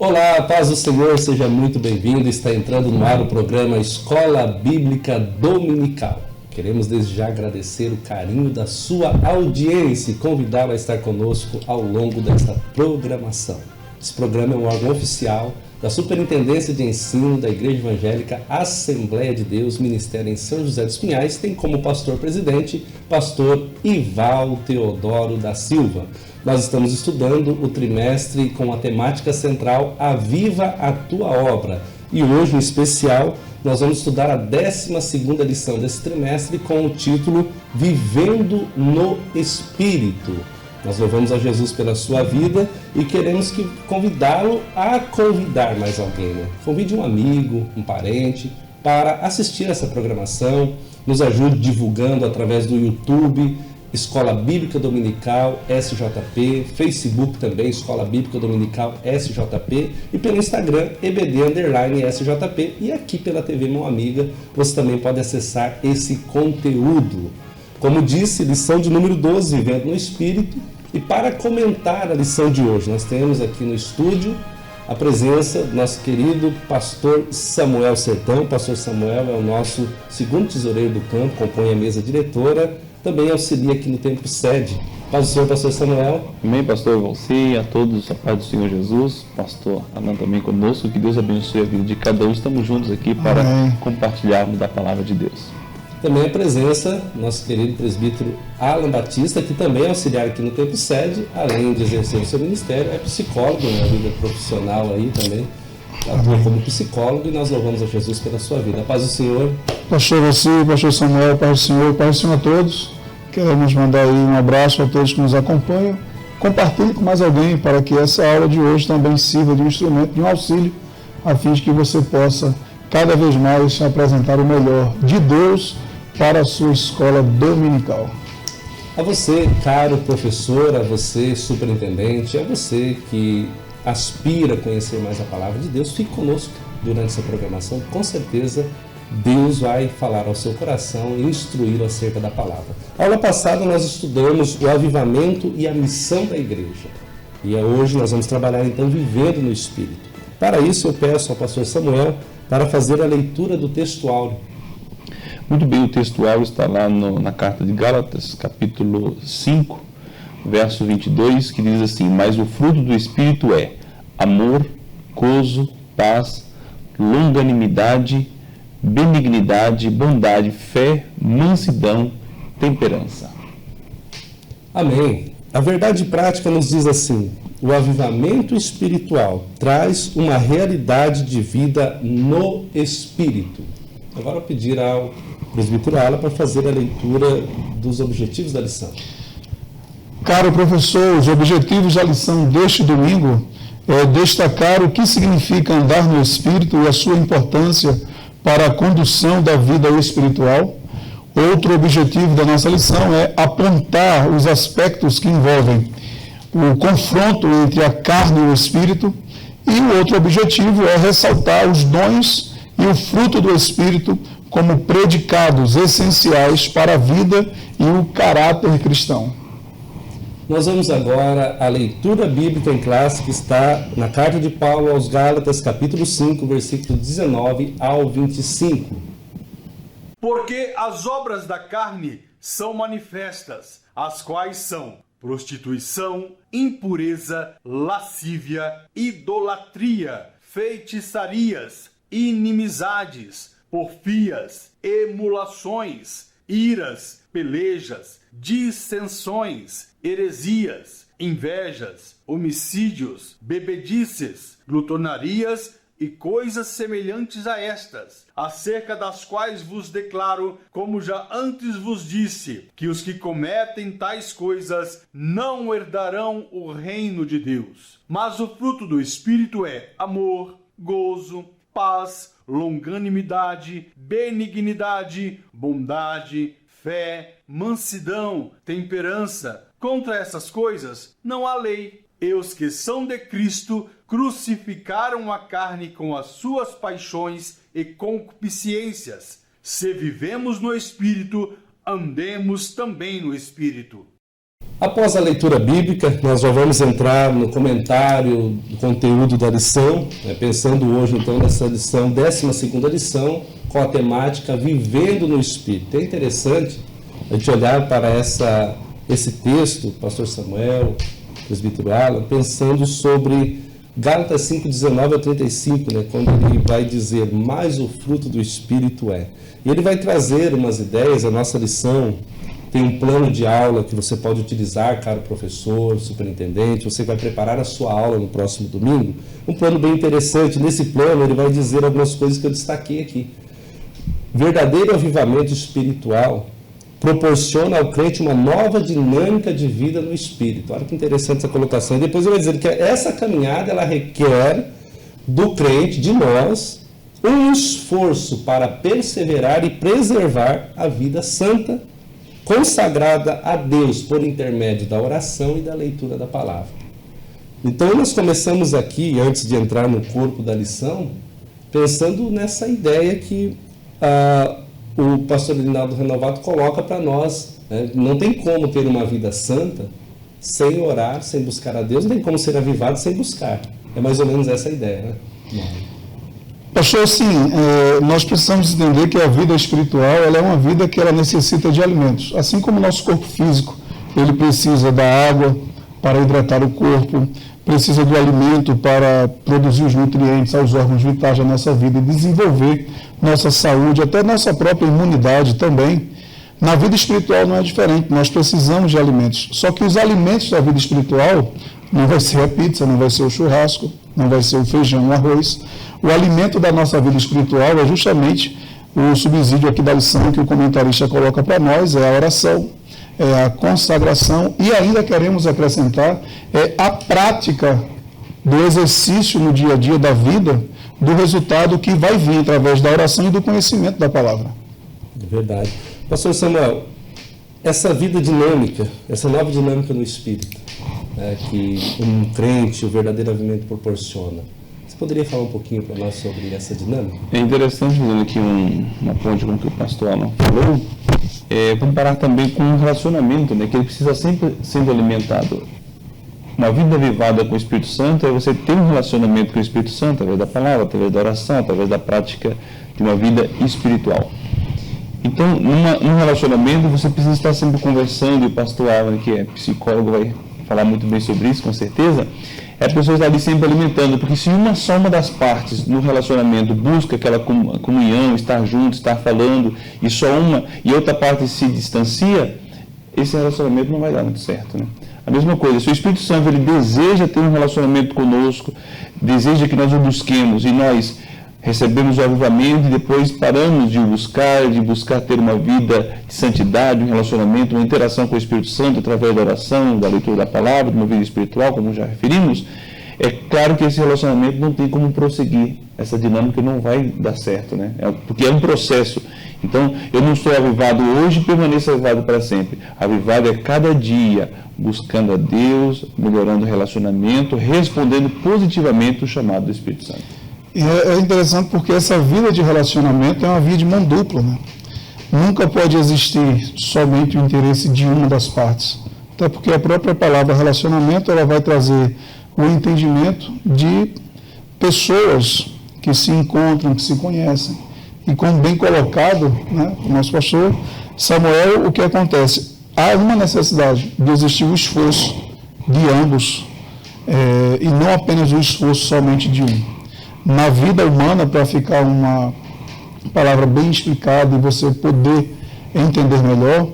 Olá, paz do Senhor, seja muito bem-vindo. Está entrando no ar o programa Escola Bíblica Dominical. Queremos desde já agradecer o carinho da sua audiência e convidá-lo a estar conosco ao longo desta programação. Esse programa é um órgão oficial da Superintendência de Ensino da Igreja Evangélica Assembleia de Deus, Ministério em São José dos Pinhais, tem como pastor-presidente, pastor Ival Teodoro da Silva. Nós estamos estudando o trimestre com a temática central Aviva a Tua Obra. E hoje, em especial, nós vamos estudar a 12ª lição desse trimestre com o título Vivendo no Espírito. Nós louvamos a Jesus pela sua vida e queremos convidá-lo a convidar mais alguém. Convide um amigo, um parente para assistir essa programação. Nos ajude divulgando através do YouTube, Escola Bíblica Dominical SJP, Facebook também, Escola Bíblica Dominical SJP, e pelo Instagram, EBD_SJP, e aqui pela TV Mão Amiga, você também pode acessar esse conteúdo. Como disse, lição de número 12, Vivendo no Espírito, e para comentar a lição de hoje, nós temos aqui no estúdio a presença do nosso querido pastor Samuel Sertão. Pastor Samuel é o nosso segundo tesoureiro do campo, compõe a mesa diretora, também auxilia aqui no Templo Sede. Paz do Senhor, pastor Samuel. Amém, pastor Valci, a todos, a paz do Senhor Jesus, pastor Alan também conosco, que Deus abençoe a vida de cada um. Estamos juntos aqui para compartilharmos da palavra de Deus. Também a presença do nosso querido presbítero Alan Batista, que também é auxiliar aqui no Templo Sede, além de exercer o seu ministério, é psicólogo, na vida profissional aí também, atua como psicólogo, e nós louvamos a Jesus pela sua vida. A paz do Senhor. Pastor Valci, pastor Samuel, paz do Senhor, paz do Senhor a todos. Queremos mandar aí um abraço a todos que nos acompanham. Compartilhe com mais alguém para que essa aula de hoje também sirva de um instrumento, de um auxílio, a fim de que você possa cada vez mais apresentar o melhor de Deus para a sua escola dominical. A você, caro professor, a você, superintendente, a você que aspira a conhecer mais a palavra de Deus, fique conosco durante essa programação. Com certeza, Deus vai falar ao seu coração e instruí-lo acerca da palavra. A aula passada nós estudamos o avivamento e a missão da igreja. E hoje nós vamos trabalhar então vivendo no Espírito. Para isso eu peço ao pastor Samuel para fazer a leitura do texto áureo. Muito bem, o texto áureo está lá na carta de Gálatas, capítulo 5, verso 22, que diz assim: mas o fruto do Espírito é amor, gozo, paz, longanimidade, benignidade, bondade, fé, mansidão, temperança. Amém. A verdade prática nos diz assim: o avivamento espiritual traz uma realidade de vida no Espírito. Agora eu vou pedir ao presbítero Ala para fazer a leitura dos objetivos da lição. Caro professor, os objetivos da lição deste domingo é destacar o que significa andar no Espírito e a sua importância para a condução da vida espiritual. Outro objetivo da nossa lição é apontar os aspectos que envolvem o confronto entre a carne e o Espírito. E o outro objetivo é ressaltar os dons e o fruto do Espírito como predicados essenciais para a vida e o caráter cristão. Nós vamos agora à leitura bíblica em classe, que está na carta de Paulo aos Gálatas, capítulo 5, versículo 19 ao 25. Porque as obras da carne são manifestas, as quais são prostituição, impureza, lascívia, idolatria, feitiçarias, inimizades, porfias, emulações, iras, pelejas, dissensões, heresias, invejas, homicídios, bebedices, glutonarias e coisas semelhantes a estas, acerca das quais vos declaro, como já antes vos disse, que os que cometem tais coisas não herdarão o reino de Deus. Mas o fruto do Espírito é amor, gozo, paz, longanimidade, benignidade, bondade, fé, mansidão, temperança. Contra essas coisas não há lei. E os que são de Cristo crucificaram a carne com as suas paixões e concupiscências. Se vivemos no Espírito, andemos também no Espírito. Após a leitura bíblica, nós já vamos entrar no comentário do conteúdo da lição, pensando hoje então nessa lição, 12ª lição, com a temática Vivendo no Espírito. É interessante a gente olhar para esse texto, pastor Samuel, presbítero Alan, pensando sobre Gálatas 5:19-35, quando ele vai dizer, mais o fruto do Espírito é. E ele vai trazer umas ideias, a nossa lição tem um plano de aula que você pode utilizar, caro professor, superintendente, você vai preparar a sua aula no próximo domingo, um plano bem interessante. Nesse plano ele vai dizer algumas coisas que eu destaquei aqui. Verdadeiro avivamento espiritual proporciona ao crente uma nova dinâmica de vida no Espírito. Olha que interessante essa colocação. E depois ele vai dizer que essa caminhada ela requer do crente, de nós, um esforço para perseverar e preservar a vida santa, consagrada a Deus por intermédio da oração e da leitura da palavra. Então nós começamos aqui, antes de entrar no corpo da lição, pensando nessa ideia que o pastor Linaldo Renovato coloca para nós. Não tem como ter uma vida santa sem orar, sem buscar a Deus, não tem como ser avivado sem buscar. É mais ou menos essa a ideia, né? Pastor, sim, nós precisamos entender que a vida espiritual ela é uma vida que ela necessita de alimentos. Assim como o nosso corpo físico, ele precisa da água para hidratar o corpo, precisa do alimento para produzir os nutrientes aos órgãos vitais da nossa vida e desenvolver nossa saúde, até nossa própria imunidade também. Na vida espiritual não é diferente, nós precisamos de alimentos. Só que os alimentos da vida espiritual não vai ser a pizza, não vai ser o churrasco, não vai ser o feijão, o arroz. O alimento da nossa vida espiritual é justamente o subsídio aqui da lição que o comentarista coloca para nós, é a oração, é a consagração e ainda queremos acrescentar a prática do exercício no dia a dia da vida, do resultado que vai vir através da oração e do conhecimento da palavra. É verdade. Pastor Samuel, essa vida dinâmica, essa nova dinâmica no Espírito, que um crente, o verdadeiro avivamento proporciona, você poderia falar um pouquinho para nós sobre essa dinâmica? É interessante, fazendo aqui uma ponte com o que o pastor Alan falou, comparar também com um relacionamento, que ele precisa sempre sendo alimentado. Uma vida avivada com o Espírito Santo é você ter um relacionamento com o Espírito Santo, através da palavra, através da oração, através da prática de uma vida espiritual. Então, num relacionamento, você precisa estar sempre conversando, e o pastor Alan, que é psicólogo, vai falar muito bem sobre isso, com certeza. A pessoa está ali sempre alimentando, porque se só uma das partes no relacionamento busca aquela comunhão, estar junto, estar falando, e só uma, e outra parte se distancia, esse relacionamento não vai dar muito certo, né? A mesma coisa, se o Espírito Santo ele deseja ter um relacionamento conosco, deseja que nós o busquemos, e nós recebemos o avivamento e depois paramos de buscar ter uma vida de santidade, um relacionamento, uma interação com o Espírito Santo através da oração, da leitura da palavra, de uma vida espiritual, como já referimos, é claro que esse relacionamento não tem como prosseguir, essa dinâmica não vai dar certo, né? Porque é um processo. Então, eu não estou avivado hoje e permaneço avivado para sempre. Avivado é cada dia, buscando a Deus, melhorando o relacionamento, respondendo positivamente o chamado do Espírito Santo. E é interessante porque essa vida de relacionamento é uma via de mão dupla, né? Nunca pode existir somente o interesse de uma das partes. Até porque a própria palavra relacionamento ela vai trazer o entendimento de pessoas que se encontram, que se conhecem. E como bem colocado, né, o nosso pastor Samuel, o que acontece? Há uma necessidade de existir o esforço de ambos, e não apenas o esforço somente de um. Na vida humana, para ficar uma palavra bem explicada e você poder entender melhor,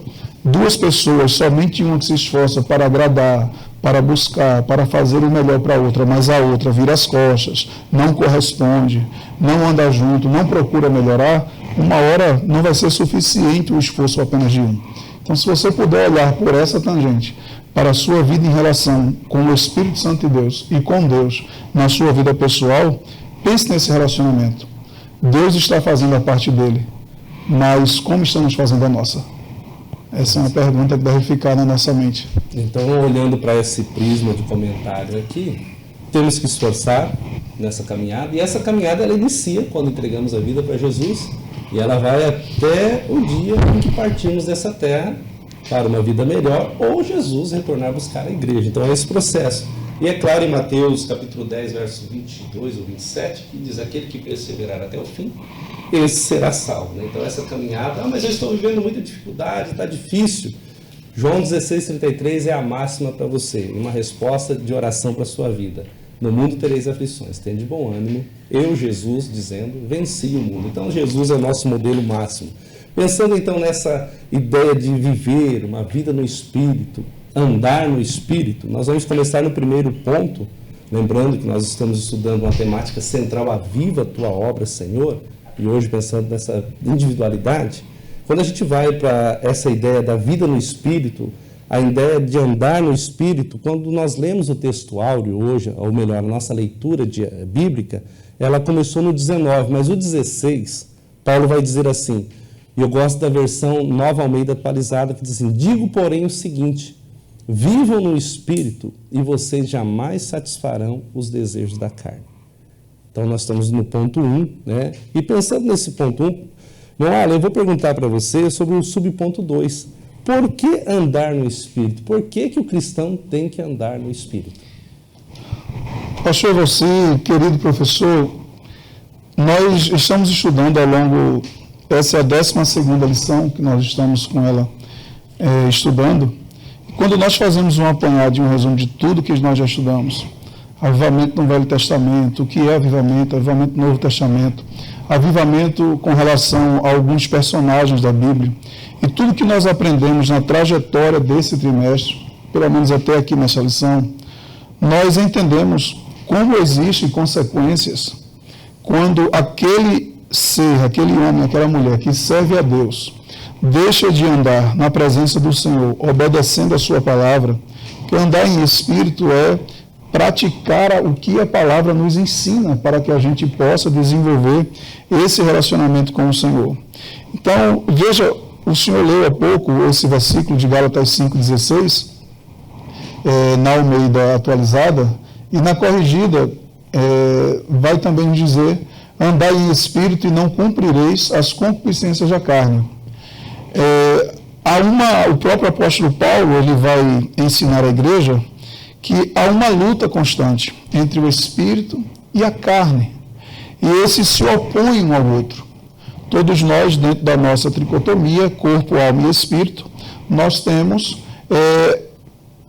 duas pessoas, somente uma que se esforça para agradar, para buscar, para fazer o melhor para a outra, mas a outra vira as costas, não corresponde, não anda junto, não procura melhorar, uma hora não vai ser suficiente o esforço apenas de um. Então, se você puder olhar por essa tangente para a sua vida em relação com o Espírito Santo de Deus e com Deus na sua vida pessoal, pense nesse relacionamento. Deus está fazendo a parte dele, mas como estamos fazendo a nossa? Essa é uma pergunta que deve ficar na nossa mente. Então, olhando para esse prisma de comentário aqui, temos que esforçar nessa caminhada, e essa caminhada ela inicia quando entregamos a vida para Jesus, e ela vai até o dia em que partimos dessa terra, para uma vida melhor, ou Jesus retornar a buscar a igreja. Então é esse processo. E é claro em Mateus capítulo 10, verso 22 ou 27, que diz: aquele que perseverar até o fim, esse será salvo. Então essa caminhada, mas eu estou vivendo muita dificuldade, está difícil. João 16,33 é a máxima para você, uma resposta de oração para a sua vida. No mundo tereis aflições, tende bom ânimo. Eu, Jesus, dizendo, venci o mundo. Então Jesus é o nosso modelo máximo. Pensando então nessa ideia de viver uma vida no Espírito, andar no Espírito, nós vamos começar no primeiro ponto, lembrando que nós estamos estudando uma temática central, aviva a tua obra, Senhor, e hoje pensando nessa individualidade. Quando a gente vai para essa ideia da vida no Espírito, a ideia de andar no Espírito, quando nós lemos o texto áureo hoje, ou melhor, a nossa leitura bíblica, ela começou no 19, mas o 16, Paulo vai dizer assim, e eu gosto da versão Nova Almeida atualizada, que diz assim: digo, porém, o seguinte, vivam no Espírito e vocês jamais satisfarão os desejos da carne. Então nós estamos no ponto 1, né? E pensando nesse ponto 1, eu vou perguntar para você sobre o subponto 2. Por que andar no Espírito? Por que o cristão tem que andar no Espírito? Pastor, você, querido professor, nós estamos estudando ao longo, essa é a 12ª lição que nós estamos com ela estudando. Quando nós fazemos um apanhado e um resumo de tudo que nós já estudamos, avivamento no Velho Testamento, o que é avivamento no Novo Testamento, avivamento com relação a alguns personagens da Bíblia, e tudo que nós aprendemos na trajetória desse trimestre, pelo menos até aqui nessa lição, nós entendemos como existem consequências quando aquele ser, aquele homem, aquela mulher que serve a Deus, deixa de andar na presença do Senhor, obedecendo a sua palavra, que andar em Espírito é praticar o que a palavra nos ensina para que a gente possa desenvolver esse relacionamento com o Senhor. Então, veja, o senhor leu há pouco esse versículo de Gálatas 5,16, na Almeida atualizada, e na corrigida vai também dizer: andai em Espírito e não cumprireis as concupiscências da carne. O próprio apóstolo Paulo ele vai ensinar à igreja que há uma luta constante entre o Espírito e a carne, e esses se opõem um ao outro. Todos nós, dentro da nossa tricotomia, corpo, alma e espírito, nós temos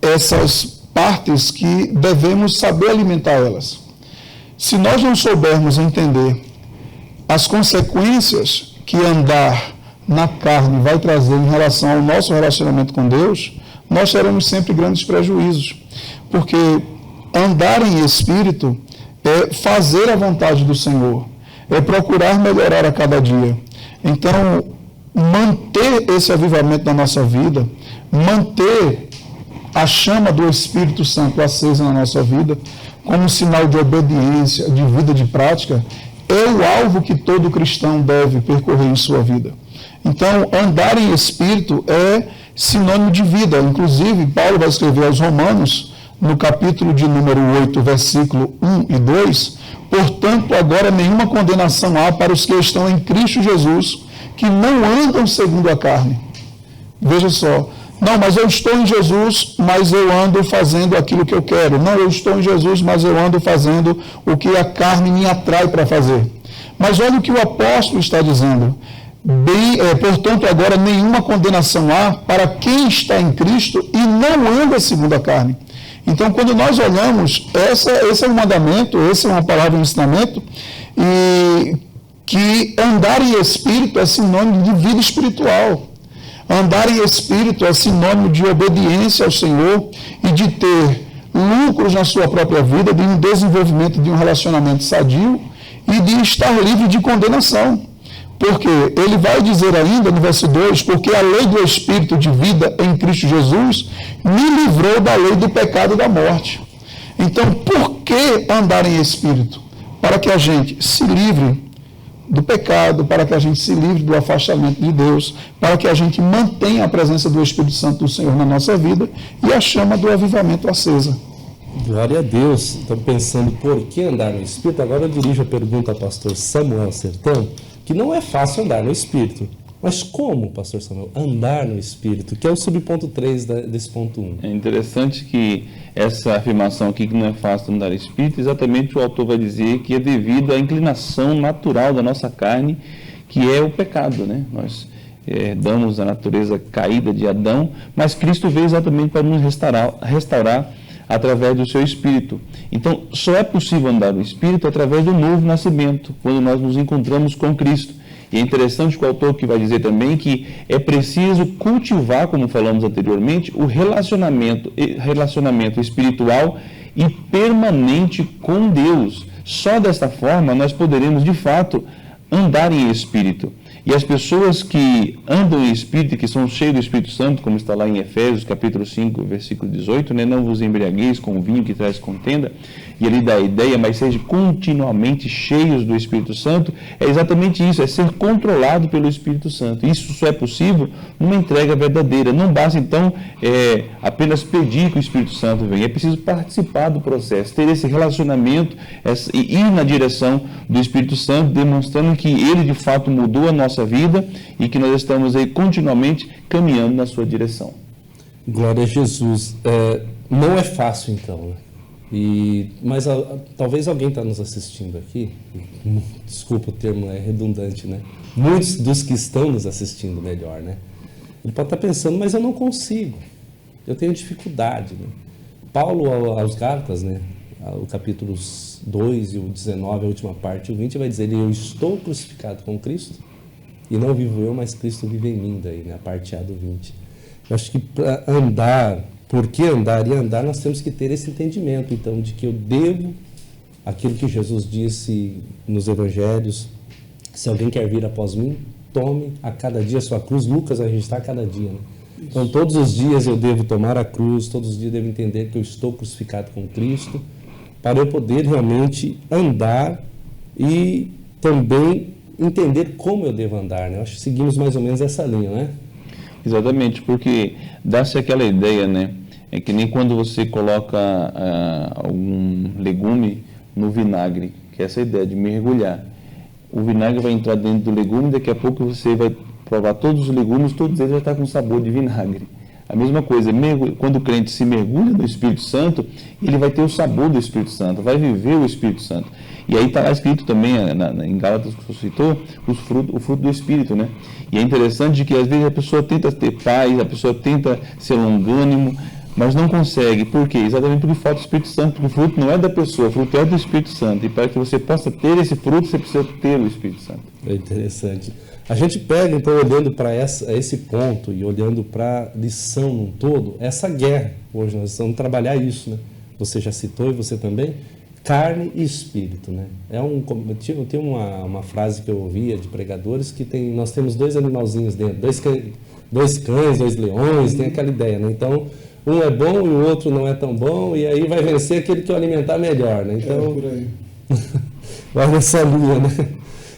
essas partes que devemos saber alimentar elas. Se nós não soubermos entender as consequências que andar na carne vai trazer em relação ao nosso relacionamento com Deus, nós teremos sempre grandes prejuízos. Porque andar em espírito é fazer a vontade do Senhor, é procurar melhorar a cada dia. Então, manter esse avivamento na nossa vida, manter a chama do Espírito Santo acesa na nossa vida, como sinal de obediência, de vida de prática, é o alvo que todo cristão deve percorrer em sua vida. Então, andar em Espírito é sinônimo de vida. Inclusive, Paulo vai escrever aos Romanos, no capítulo de número 8, versículo 1 e 2, portanto, agora nenhuma condenação há para os que estão em Cristo Jesus, que não andam segundo a carne. Veja só, não, mas eu estou em Jesus, mas eu ando fazendo aquilo que eu quero. Não, eu estou em Jesus, mas eu ando fazendo o que a carne me atrai para fazer. Mas olha o que o apóstolo está dizendo. Portanto, agora nenhuma condenação há para quem está em Cristo e não anda segundo a carne. Então, quando nós olhamos, esse é um mandamento, essa é uma palavra de ensinamento, e que andar em Espírito é sinônimo de vida espiritual. Andar em Espírito é sinônimo de obediência ao Senhor e de ter lucros na sua própria vida, de um desenvolvimento de um relacionamento sadio e de estar livre de condenação. Porque ele vai dizer ainda no verso 2, porque a lei do Espírito de vida em Cristo Jesus me livrou da lei do pecado e da morte. Então, por que andar em Espírito? Para que a gente se livre do pecado, para que a gente se livre do afastamento de Deus, para que a gente mantenha a presença do Espírito Santo do Senhor na nossa vida e a chama do avivamento acesa. Glória a Deus. Estou pensando por que andar no Espírito. Agora eu dirijo a pergunta ao pastor Samuel Sertão, que não é fácil andar no Espírito. Mas como, pastor Samuel? Andar no Espírito, que é o subponto 3 desse ponto 1. É interessante que essa afirmação aqui, que não é fácil andar no Espírito, exatamente o autor vai dizer que é devido à inclinação natural da nossa carne, que é o pecado, né? Nós herdamos a natureza caída de Adão, mas Cristo veio exatamente para nos restaurar através do seu Espírito. Então, só é possível andar no Espírito através do novo nascimento, quando nós nos encontramos com Cristo. E é interessante que o autor que vai dizer também que é preciso cultivar, como falamos anteriormente, o relacionamento espiritual e permanente com Deus. Só desta forma nós poderemos, de fato, andar em Espírito. E as pessoas que andam em Espírito, que são cheias do Espírito Santo, como está lá em Efésios, capítulo 5, versículo 18, né? Não vos embriagueis com o vinho que traz contenda, e ali dá a ideia, mas sejam continuamente cheios do Espírito Santo, é exatamente isso, é ser controlado pelo Espírito Santo. Isso só é possível numa entrega verdadeira. Não basta, então, apenas pedir que o Espírito Santo venha, é preciso participar do processo, ter esse relacionamento e ir na direção do Espírito Santo, demonstrando que ele, de fato, mudou a nossa vida e que nós estamos aí continuamente caminhando na sua direção. Glória a Jesus. Não é fácil, então, né? Mas talvez alguém está nos assistindo aqui, desculpa, o termo é redundante, né? Muitos dos que estão nos assistindo, melhor, né? Ele pode estar pensando, mas eu não consigo, eu tenho dificuldade, né? Paulo aos Gálatas, né? O capítulo 2 e o 19, a última parte, o 20, vai dizer, eu estou crucificado com Cristo, e não vivo eu, mas Cristo vive em mim, daí, né? A parte A do 20. Eu acho que para andar, porque andar e andar, nós temos que ter esse entendimento, então, de que eu devo aquilo que Jesus disse nos Evangelhos, se alguém quer vir após mim, tome a cada dia a sua cruz. Lucas vai registrar a cada dia, né? Então, todos os dias eu devo tomar a cruz, todos os dias eu devo entender que eu estou crucificado com Cristo, para eu poder realmente andar e também entender como eu devo andar, né? Eu acho que seguimos mais ou menos essa linha, né? Exatamente, porque dá-se aquela ideia, né? É que nem quando você coloca algum legume no vinagre, que é essa ideia de mergulhar. O vinagre vai entrar dentro do legume, daqui a pouco você vai provar todos os legumes, todos eles já estão com sabor de vinagre. A mesma coisa, quando o crente se mergulha no Espírito Santo, ele vai ter o sabor do Espírito Santo, vai viver o Espírito Santo. E aí está escrito também, em Gálatas, que você citou, o fruto do Espírito, né? E é interessante que às vezes a pessoa tenta ter paz, a pessoa tenta ser longânimo, mas não consegue. Por quê? Exatamente porque falta o Espírito Santo, porque o fruto não é da pessoa, o fruto é do Espírito Santo. E para que você possa ter esse fruto, você precisa ter o Espírito Santo. É interessante. A gente pega, então, olhando para esse ponto e olhando para a lição num todo, essa guerra. Hoje nós vamos trabalhar isso, né? Você já citou e você também. Carne e espírito, né? Tem uma frase que eu ouvia de pregadores que nós temos dois animalzinhos dentro, dois cães, dois leões, tem aquela ideia, né? Então, um é bom e o outro não é tão bom, e aí vai vencer aquele que o alimentar melhor, né? Então, por aí. vai nessa linha, né?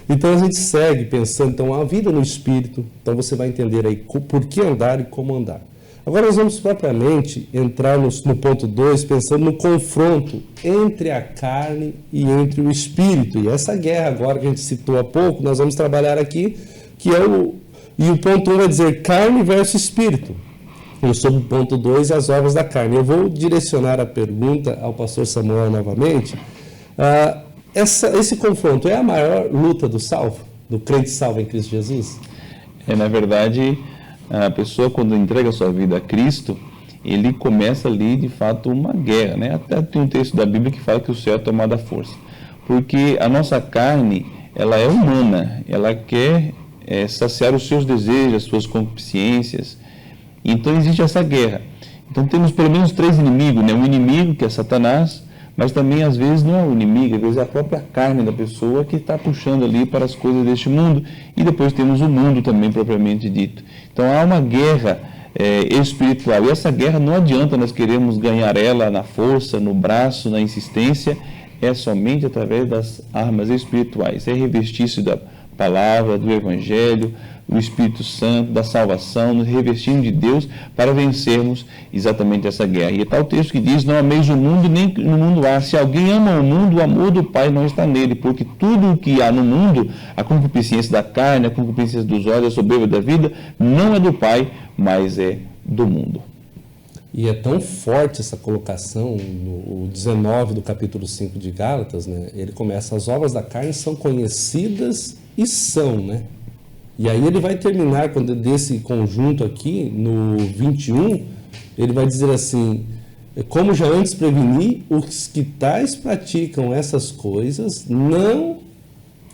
Então a gente segue pensando, então, a vida no espírito, então você vai entender aí por que andar e como andar. Agora nós vamos propriamente entrar no ponto 2, pensando no confronto entre a carne e entre o espírito. E essa guerra agora que a gente citou há pouco, nós vamos trabalhar aqui, que é e o ponto 1 vai dizer carne versus espírito. E sobre o ponto 2, as obras da carne. Eu vou direcionar a pergunta ao pastor Samuel novamente. Esse confronto é a maior luta do salvo, do crente salvo em Cristo Jesus? Na verdade, a pessoa, quando entrega a sua vida a Cristo, ele começa ali, de fato, uma guerra, né? Até tem um texto da Bíblia que fala que o céu é tomado à força. Porque a nossa carne, ela é humana, ela quer saciar os seus desejos, as suas concupiscências. Então, existe essa guerra. Então, temos pelo menos 3 inimigos, né? Um inimigo, que é Satanás, mas também, às vezes, não é o inimigo, às vezes é a própria carne da pessoa que está puxando ali para as coisas deste mundo. E depois temos o mundo também, propriamente dito. Então, há uma guerra espiritual. E essa guerra não adianta nós queremos ganhar ela na força, no braço, na insistência. É somente através das armas espirituais. É revestir-se da palavra, do Evangelho, do Espírito Santo, da salvação, nos revestindo de Deus para vencermos exatamente essa guerra. E está o texto que diz: não ameis o mundo, nem no mundo há. Se alguém ama o mundo, o amor do Pai não está nele, porque tudo o que há no mundo, a concupiscência da carne, a concupiscência dos olhos, a soberba da vida, não é do Pai, mas é do mundo. E é tão forte essa colocação, no 19 do capítulo 5 de Gálatas, né? Ele começa: as obras da carne são conhecidas e são, né? E aí ele vai terminar, quando desse conjunto aqui, no 21, ele vai dizer assim: como já antes preveni, os que tais praticam essas coisas não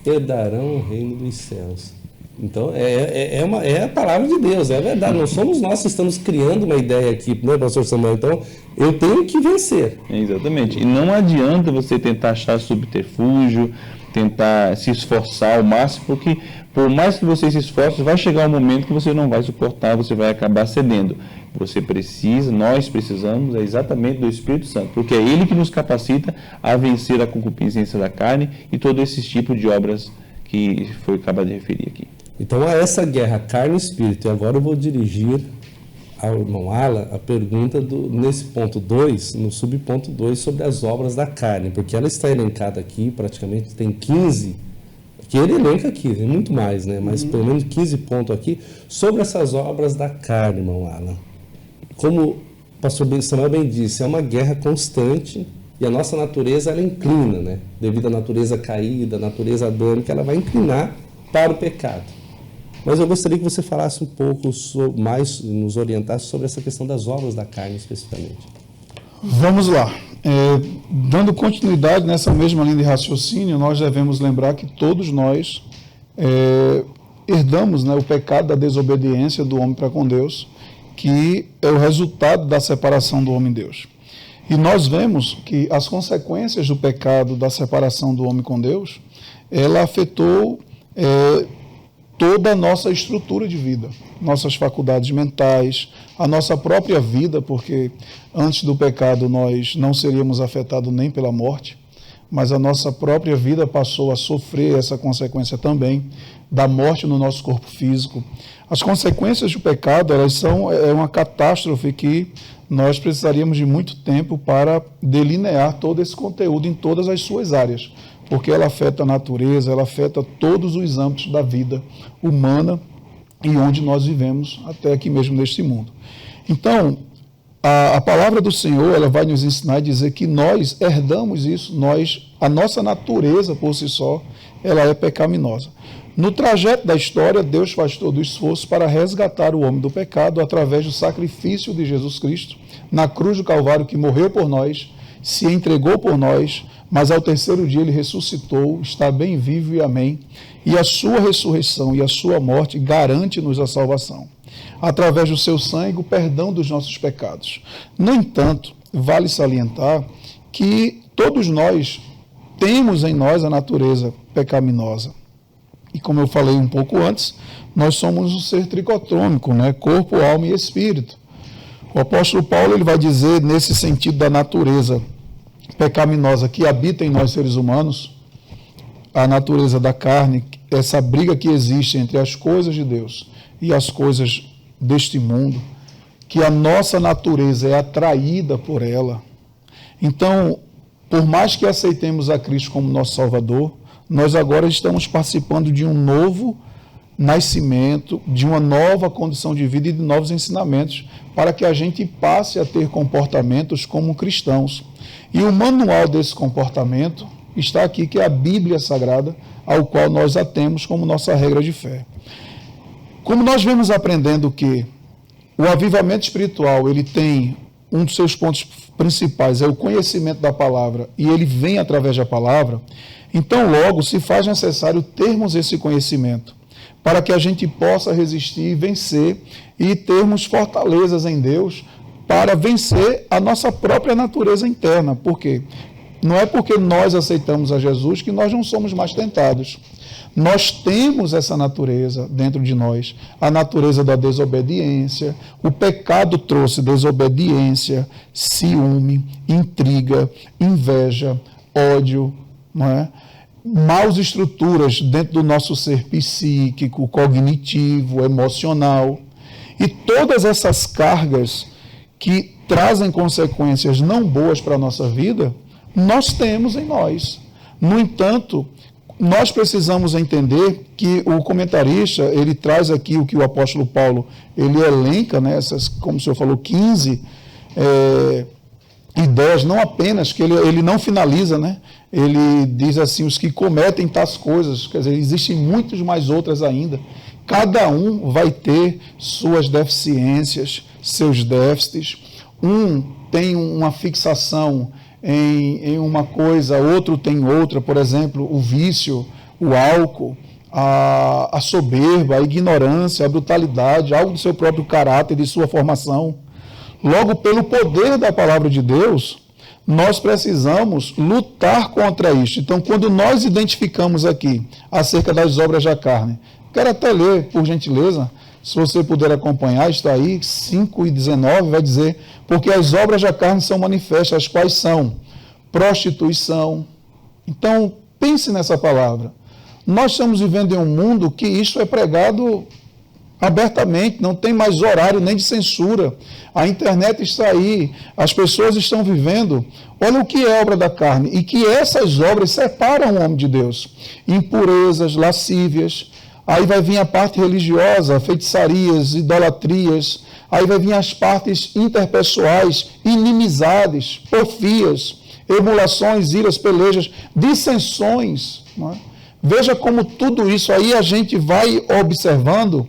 herdarão o reino dos céus. Então, é a palavra de Deus, é verdade. Não somos nós que estamos criando uma ideia aqui, né, pastor Samuel? Então, eu tenho que vencer. Exatamente. E não adianta você tentar achar subterfúgio, tentar se esforçar ao máximo, porque por mais que você se esforce, vai chegar um momento que você não vai suportar, você vai acabar cedendo. Você precisa, nós precisamos exatamente do Espírito Santo, porque é Ele que nos capacita a vencer a concupiscência da carne e todo esse tipo de obras que foi acabado de referir aqui. Então, a essa guerra carne e espírito, e agora eu vou dirigir ao irmão Alan a pergunta nesse ponto 2, no subponto 2, sobre as obras da carne, porque ela está elencada aqui, praticamente tem 15, que ele elenca aqui, tem muito mais, né? Mas pelo menos 15 pontos aqui, sobre essas obras da carne, irmão Alan. Como o pastor Samuel bem disse, é uma guerra constante, e a nossa natureza, ela inclina, né? Devido à natureza caída, à natureza adâmica, ela vai inclinar para o pecado. Mas eu gostaria que você falasse um pouco mais, nos orientasse sobre essa questão das obras da carne especificamente. Vamos lá. Dando continuidade nessa mesma linha de raciocínio, nós devemos lembrar que todos nós herdamos, né, o pecado da desobediência do homem para com Deus, que é o resultado da separação do homem e Deus. E nós vemos que as consequências do pecado da separação do homem com Deus, ela afetou toda a nossa estrutura de vida, nossas faculdades mentais, a nossa própria vida, porque antes do pecado nós não seríamos afetados nem pela morte, mas a nossa própria vida passou a sofrer essa consequência também da morte no nosso corpo físico. As consequências do pecado, elas são uma catástrofe que nós precisaríamos de muito tempo para delinear todo esse conteúdo em todas as suas áreas, porque ela afeta a natureza, ela afeta todos os âmbitos da vida humana e onde nós vivemos, até aqui mesmo neste mundo. Então, a palavra do Senhor, ela vai nos ensinar e dizer que nós herdamos isso, a nossa natureza por si só, ela é pecaminosa. No trajeto da história, Deus faz todo o esforço para resgatar o homem do pecado através do sacrifício de Jesus Cristo, na cruz do Calvário, que morreu por nós, se entregou por nós, mas ao terceiro dia ele ressuscitou, está bem vivo e amém. E a sua ressurreição e a sua morte garante-nos a salvação. Através do seu sangue, o perdão dos nossos pecados. No entanto, vale salientar que todos nós temos em nós a natureza pecaminosa. E como eu falei um pouco antes, nós somos um ser tricotômico, né? Corpo, alma e espírito. O apóstolo Paulo ele vai dizer, nesse sentido da natureza pecaminosa que habita em nós seres humanos, a natureza da carne, essa briga que existe entre as coisas de Deus e as coisas deste mundo, que a nossa natureza é atraída por ela. Então, por mais que aceitemos a Cristo como nosso Salvador, nós agora estamos participando de um novo nascimento, de uma nova condição de vida e de novos ensinamentos, para que a gente passe a ter comportamentos como cristãos. E o manual desse comportamento está aqui, que é a Bíblia Sagrada, ao qual nós a temos como nossa regra de fé. Como nós vemos aprendendo que o avivamento espiritual, ele tem um dos seus pontos principais, é o conhecimento da palavra, e ele vem através da palavra, então logo se faz necessário termos esse conhecimento, para que a gente possa resistir e vencer, e termos fortalezas em Deus, para vencer a nossa própria natureza interna. Por quê? Não é porque nós aceitamos a Jesus que nós não somos mais tentados. Nós temos essa natureza dentro de nós, a natureza da desobediência. O pecado trouxe desobediência, ciúme, intriga, inveja, ódio, não é? maus estruturas dentro do nosso ser psíquico, cognitivo, emocional. E todas essas cargas que trazem consequências não boas para a nossa vida, nós temos em nós. No entanto, nós precisamos entender que o comentarista, ele traz aqui o que o apóstolo Paulo, ele elenca, né, essas, como o senhor falou, 15 ideias, não apenas, que ele não finaliza, né? Ele diz assim, os que cometem tais coisas, quer dizer, existem muitas mais outras ainda. Cada um vai ter suas deficiências, seus déficits. Um tem uma fixação em uma coisa, outro tem outra, por exemplo, o vício, o álcool, a soberba, a ignorância, a brutalidade, algo do seu próprio caráter, de sua formação. Logo, pelo poder da palavra de Deus, nós precisamos lutar contra isso. Então, quando nós identificamos aqui acerca das obras da carne, quero até ler, por gentileza, se você puder acompanhar, está aí, 5:19, vai dizer, porque as obras da carne são manifestas, as quais são prostituição. Então, pense nessa palavra. Nós estamos vivendo em um mundo que isso é pregado abertamente, não tem mais horário nem de censura. A internet está aí, as pessoas estão vivendo. Olha o que é obra da carne, e que essas obras separam o homem de Deus. Impurezas, lascívias, aí vai vir a parte religiosa, feitiçarias, idolatrias, aí vai vir as partes interpessoais, inimizades, porfias, emulações, iras, pelejas, dissensões. Não é? Veja como tudo isso aí a gente vai observando,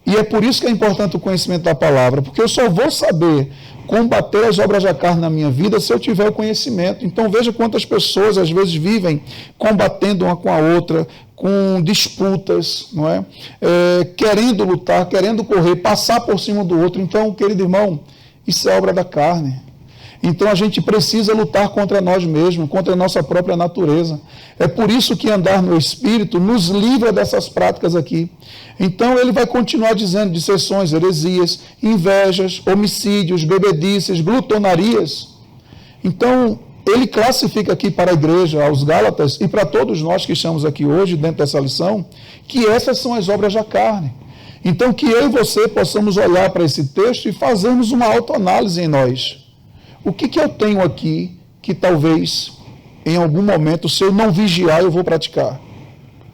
e é por isso que é importante o conhecimento da palavra, porque eu só vou saber combater as obras da carne na minha vida se eu tiver o conhecimento. Então veja quantas pessoas às vezes vivem combatendo uma com a outra, com disputas, não é? Querendo lutar, querendo correr, passar por cima do outro. Então, querido irmão, isso é obra da carne. Então a gente precisa lutar contra nós mesmos, contra a nossa própria natureza. É por isso que andar no Espírito nos livra dessas práticas aqui. Então ele vai continuar dizendo dissensões, heresias, invejas, homicídios, bebedices, glutonarias. Então ele classifica aqui para a igreja, aos Gálatas, e para todos nós que estamos aqui hoje, dentro dessa lição, que essas são as obras da carne. Então que eu e você possamos olhar para esse texto e fazermos uma autoanálise em nós. O que eu tenho aqui que talvez, em algum momento, se eu não vigiar, eu vou praticar?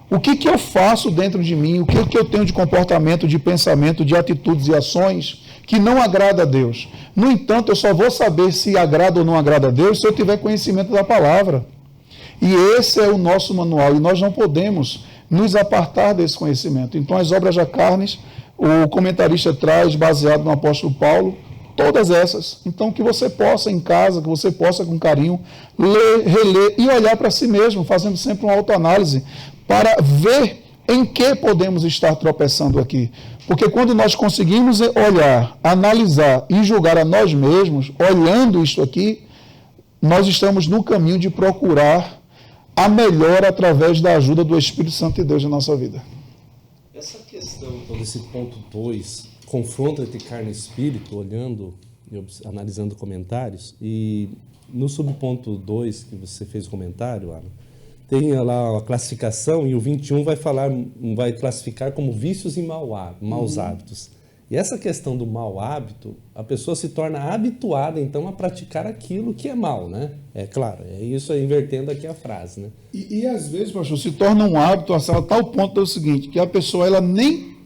O que eu faço dentro de mim? O que eu tenho de comportamento, de pensamento, de atitudes e ações que não agrada a Deus? No entanto, eu só vou saber se agrada ou não agrada a Deus se eu tiver conhecimento da palavra. E esse é o nosso manual, e nós não podemos nos apartar desse conhecimento. Então, as obras da carne, o comentarista traz, baseado no apóstolo Paulo, todas essas. Então, que você possa em casa, que você possa com carinho, ler, reler e olhar para si mesmo, fazendo sempre uma autoanálise, para ver em que podemos estar tropeçando aqui. Porque quando nós conseguimos olhar, analisar e julgar a nós mesmos, olhando isto aqui, nós estamos no caminho de procurar a melhora através da ajuda do Espírito Santo de Deus na nossa vida. Essa questão, então, desse ponto 2, confronto entre carne e espírito, olhando e analisando comentários, e no subponto 2 que você fez o comentário, Alan, tem lá a classificação, e o 21 vai classificar como vícios e maus hábitos. E essa questão do mau hábito, a pessoa se torna habituada, então, a praticar aquilo que é mal, né? É claro, é isso aí, invertendo aqui a frase, né? E às vezes, pastor, se torna um hábito a tal ponto é o seguinte, que a pessoa ela nem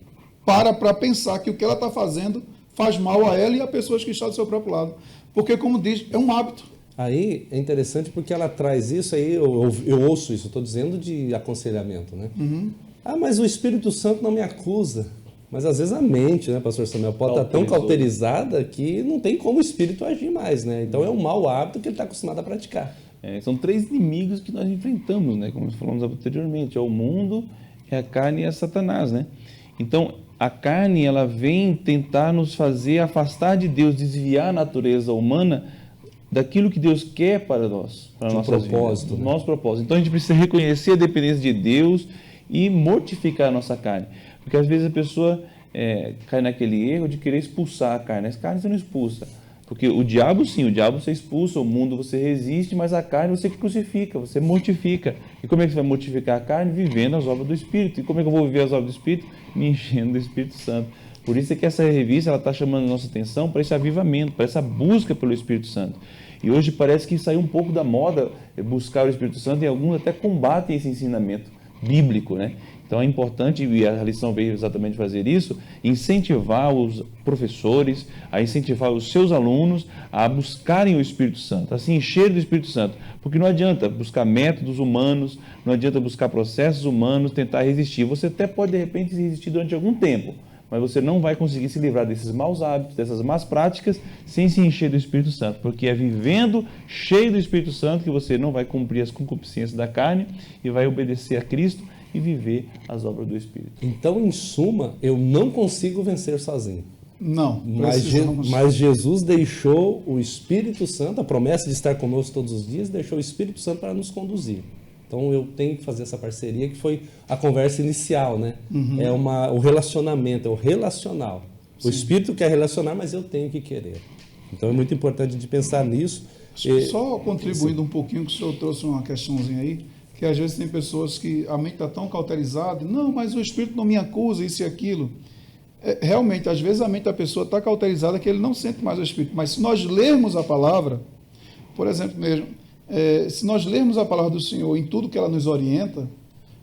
para pensar que o que ela está fazendo faz mal a ela e a pessoas que estão do seu próprio lado. Porque, como diz, é um hábito. Aí é interessante porque ela traz isso aí, eu ouço isso, estou dizendo de aconselhamento, né? Uhum. Ah, mas o Espírito Santo não me acusa. Mas às vezes a mente, né, pastor Samuel, pode estar tão cauterizada que não tem como o Espírito agir mais, né? Então é um mau hábito que ele está acostumado a praticar. São 3 inimigos que nós enfrentamos, né? Como falamos anteriormente, é o mundo, é a carne e é Satanás, né? Então, a carne, ela vem tentar nos fazer afastar de Deus, desviar a natureza humana daquilo que Deus quer para nós, para a nossa propósito, né? Nosso propósito. Então, a gente precisa reconhecer a dependência de Deus e mortificar a nossa carne. Porque, às vezes, a pessoa cai naquele erro de querer expulsar a carne. As carnes você não expulsa. Porque o diabo, sim, o diabo você expulsa, o mundo você resiste, mas a carne você crucifica, você mortifica. E como é que você vai mortificar a carne? Vivendo as obras do Espírito. E como é que eu vou viver as obras do Espírito? Me enchendo do Espírito Santo. Por isso é que essa revista está chamando a nossa atenção para esse avivamento, para essa busca pelo Espírito Santo. E hoje parece que saiu um pouco da moda buscar o Espírito Santo, e alguns até combatem esse ensinamento bíblico, né? Então é importante, e a lição veio exatamente fazer isso, incentivar os professores, a incentivar os seus alunos a buscarem o Espírito Santo, a se encher do Espírito Santo, porque não adianta buscar métodos humanos, não adianta buscar processos humanos, tentar resistir. Você até pode de repente resistir durante algum tempo, mas você não vai conseguir se livrar desses maus hábitos, dessas más práticas, sem se encher do Espírito Santo, porque é vivendo cheio do Espírito Santo que você não vai cumprir as concupiscências da carne e vai obedecer a Cristo e viver as obras do Espírito. Então, em suma, eu não consigo vencer sozinho. Não, Mas Jesus deixou o Espírito Santo, a promessa de estar conosco todos os dias, deixou o Espírito Santo para nos conduzir. Então eu tenho que fazer essa parceria, que foi a conversa inicial, né? É o relacionamento, é o relacional. Sim. O Espírito quer relacionar, mas eu tenho que querer. Então é muito importante de pensar nisso. Só contribuindo um pouquinho, que o senhor trouxe uma questãozinha aí, que às vezes tem pessoas que a mente está tão cauterizada, não, mas o Espírito não me acusa, isso e aquilo. Realmente, às vezes a mente da pessoa está cauterizada que ele não sente mais o Espírito. Mas se nós lermos a palavra, por exemplo mesmo, se nós lermos a palavra do Senhor em tudo que ela nos orienta,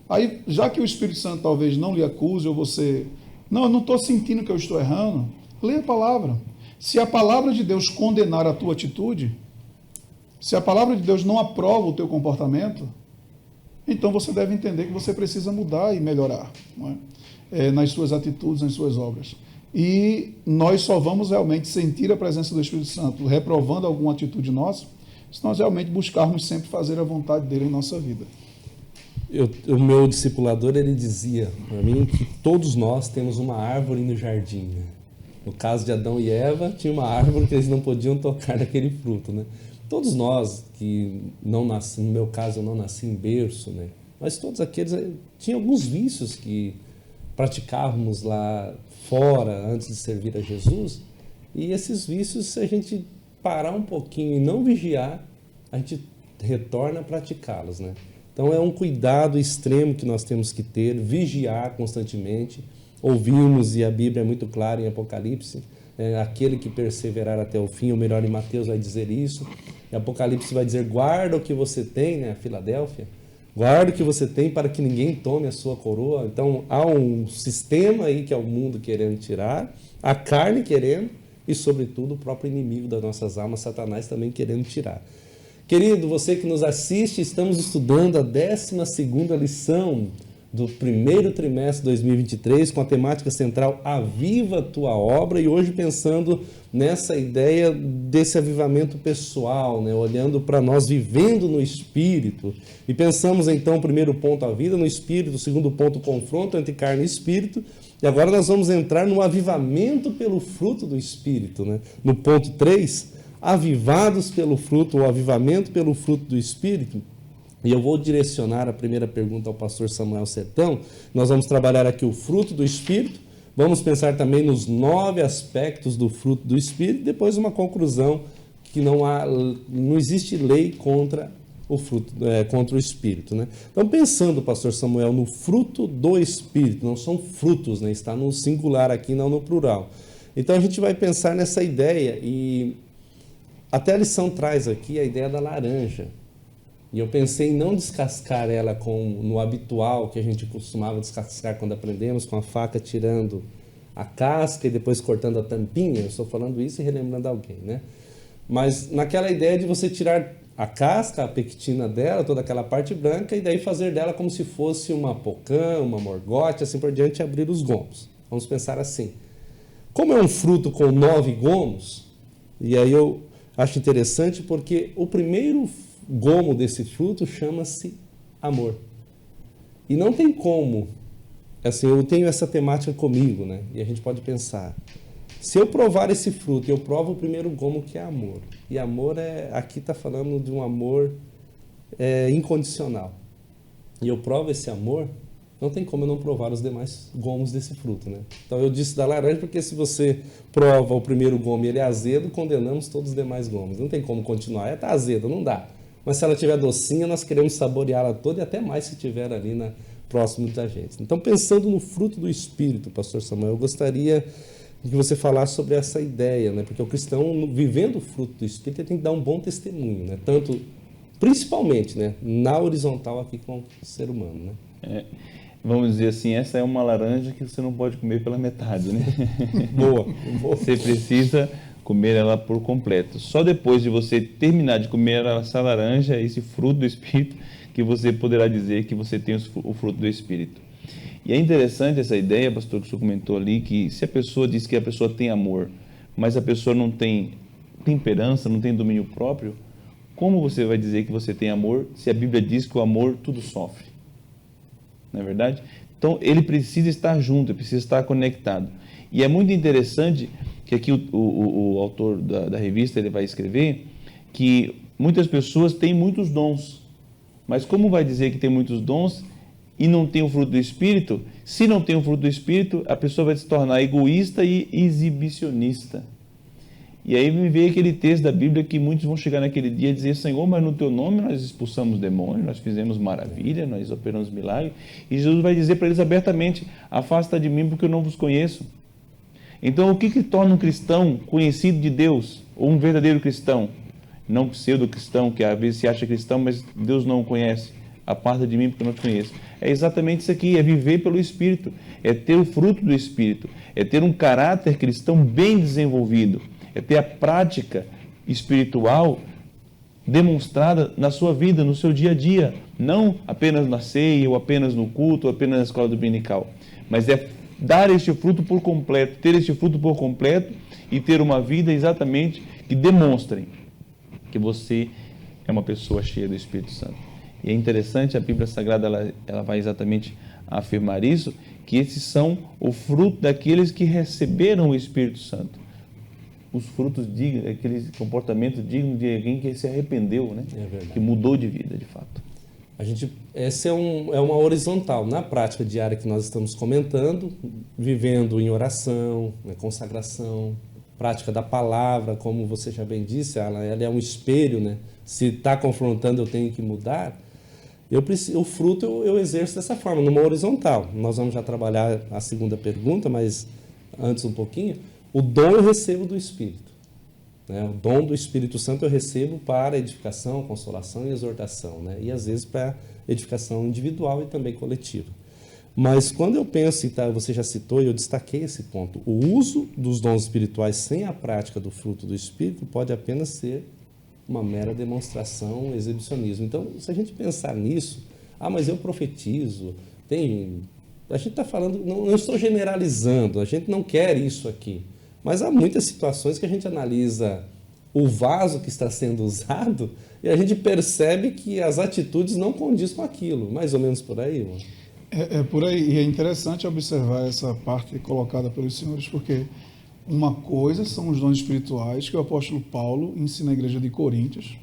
aí, já que o Espírito Santo talvez não lhe acuse, ou você, não, eu não estou sentindo que eu estou errando, lê a palavra. Se a palavra de Deus condenar a tua atitude, se a palavra de Deus não aprova o teu comportamento, então você deve entender que você precisa mudar e melhorar, não é? Nas suas atitudes, nas suas obras. E nós só vamos realmente sentir a presença do Espírito Santo reprovando alguma atitude nossa, se nós realmente buscarmos sempre fazer a vontade dele em nossa vida. O meu discipulador, ele dizia para mim que todos nós temos uma árvore no jardim, né? No caso de Adão e Eva, tinha uma árvore que eles não podiam tocar daquele fruto, né? Todos nós que não nascem, no meu caso eu não nasci em berço, né? Mas todos aqueles, tinha alguns vícios que praticávamos lá fora antes de servir a Jesus, e esses vícios, se a gente parar um pouquinho e não vigiar, a gente retorna a praticá-los, né? Então é um cuidado extremo que nós temos que ter, vigiar constantemente, ouvirmos, e a Bíblia é muito clara em Apocalipse, aquele que perseverar até o fim, ou melhor, em Mateus vai dizer isso, e Apocalipse vai dizer, guarda o que você tem, né, a Filadélfia, guarda o que você tem para que ninguém tome a sua coroa. Então há um sistema aí que é o mundo querendo tirar, a carne querendo, e sobretudo o próprio inimigo das nossas almas, Satanás, também querendo tirar. Querido, você que nos assiste, estamos estudando a 12ª lição do primeiro trimestre de 2023, com a temática central Aviva a Tua Obra, e hoje pensando nessa ideia desse avivamento pessoal, né? Olhando para nós vivendo no Espírito, e pensamos então, o primeiro ponto, a vida no Espírito, o segundo ponto, o confronto entre carne e Espírito, e agora nós vamos entrar no avivamento pelo fruto do Espírito, né? No ponto 3, avivados pelo fruto, o avivamento pelo fruto do Espírito. E eu vou direcionar a primeira pergunta ao pastor Samuel Sertão. Nós vamos trabalhar aqui o fruto do Espírito, vamos pensar também nos 9 aspectos do fruto do Espírito, e depois uma conclusão que não existe lei contra o fruto, contra o Espírito, né? Então, pensando, pastor Samuel, no fruto do Espírito, não são frutos, né? Está no singular aqui, não no plural. Então a gente vai pensar nessa ideia, e até a lição traz aqui a ideia da laranja. E eu pensei em não descascar ela no habitual que a gente costumava descascar quando aprendemos, com a faca tirando a casca e depois cortando a tampinha. Eu estou falando isso e relembrando alguém, né? Mas naquela ideia de você tirar a casca, a pectina dela, toda aquela parte branca, e daí fazer dela como se fosse uma pocã, uma morgote, assim por diante, e abrir os gomos. Vamos pensar assim. Como é um fruto com 9 gomos, e aí eu acho interessante porque o primeiro gomo desse fruto chama-se amor. E não tem como, assim, eu tenho essa temática comigo, né? E a gente pode pensar, se eu provar esse fruto, eu provo o primeiro gomo, que é amor. E amor aqui está falando de um amor incondicional. E eu provo esse amor, não tem como eu não provar os demais gomos desse fruto, né? Então eu disse da laranja porque se você prova o primeiro gomo e ele é azedo, condenamos todos os demais gomos. Não tem como continuar, tá azeda, não dá. Mas se ela tiver docinha, nós queremos saboreá-la toda e até mais se tiver ali próximo da gente. Então, pensando no fruto do Espírito, pastor Samuel, eu gostaria que você falasse sobre essa ideia, né? Porque o cristão, vivendo o fruto do Espírito, ele tem que dar um bom testemunho, né? Tanto, principalmente, né? Na horizontal aqui com o ser humano, né? Vamos dizer assim, essa é uma laranja que você não pode comer pela metade, né? Boa. Você precisa comer ela por completo. Só depois de você terminar de comer essa laranja, esse fruto do Espírito, que você poderá dizer que você tem o fruto do Espírito. E é interessante essa ideia, pastor, que o senhor comentou ali, que se a pessoa diz que a pessoa tem amor, mas a pessoa não tem temperança, não tem domínio próprio, como você vai dizer que você tem amor se a Bíblia diz que o amor tudo sofre? Não é verdade? Então, ele precisa estar junto, ele precisa estar conectado. E é muito interessante que aqui o autor da revista ele vai escrever que muitas pessoas têm muitos dons. Mas como vai dizer que tem muitos dons e não tem o fruto do Espírito? Se não tem o fruto do Espírito, a pessoa vai se tornar egoísta e exibicionista. E aí me veio aquele texto da Bíblia que muitos vão chegar naquele dia e dizer: Senhor, mas no teu nome nós expulsamos demônios, nós fizemos maravilha, nós operamos milagres. E Jesus vai dizer para eles abertamente: afasta de mim porque eu não vos conheço. Então o que torna um cristão conhecido de Deus, ou um verdadeiro cristão? Não pseudo-cristão, que às vezes se acha cristão, mas Deus não o conhece. Aparta de mim porque eu não te conheço. É exatamente isso aqui, é viver pelo Espírito, é ter o fruto do Espírito, é ter um caráter cristão bem desenvolvido, é ter a prática espiritual demonstrada na sua vida, no seu dia a dia, não apenas na ceia, ou apenas no culto, ou apenas na escola dominical, mas é dar este fruto por completo, ter este fruto por completo e ter uma vida exatamente que demonstre que você é uma pessoa cheia do Espírito Santo. E é interessante, a Bíblia Sagrada ela vai exatamente afirmar isso, que esses são o fruto daqueles que receberam o Espírito Santo. Os frutos dignos, aquele comportamento digno de alguém que se arrependeu, né? Que mudou de vida, de fato. Essa é uma horizontal. Na prática diária que nós estamos comentando, vivendo em oração, consagração, prática da palavra, como você já bem disse, ela é um espelho, né? Se está confrontando, eu tenho que mudar. O fruto eu exerço dessa forma, numa horizontal. Nós vamos já trabalhar a segunda pergunta, mas antes um pouquinho. O dom eu recebo do Espírito, né? O dom do Espírito Santo eu recebo para edificação, consolação e exortação, né? E às vezes para edificação individual e também coletiva. Mas quando eu penso, e você já citou e eu destaquei esse ponto, o uso dos dons espirituais sem a prática do fruto do Espírito pode apenas ser uma mera demonstração, exibicionismo. Então, se a gente pensar nisso, mas eu profetizo, a gente está falando, não estou generalizando, a gente não quer isso aqui, mas há muitas situações que a gente analisa o vaso que está sendo usado e a gente percebe que as atitudes não condizem com aquilo, mais ou menos por aí, mano. É por aí, e é interessante observar essa parte colocada pelos senhores, porque uma coisa são os dons espirituais que o apóstolo Paulo ensina à igreja de Coríntios,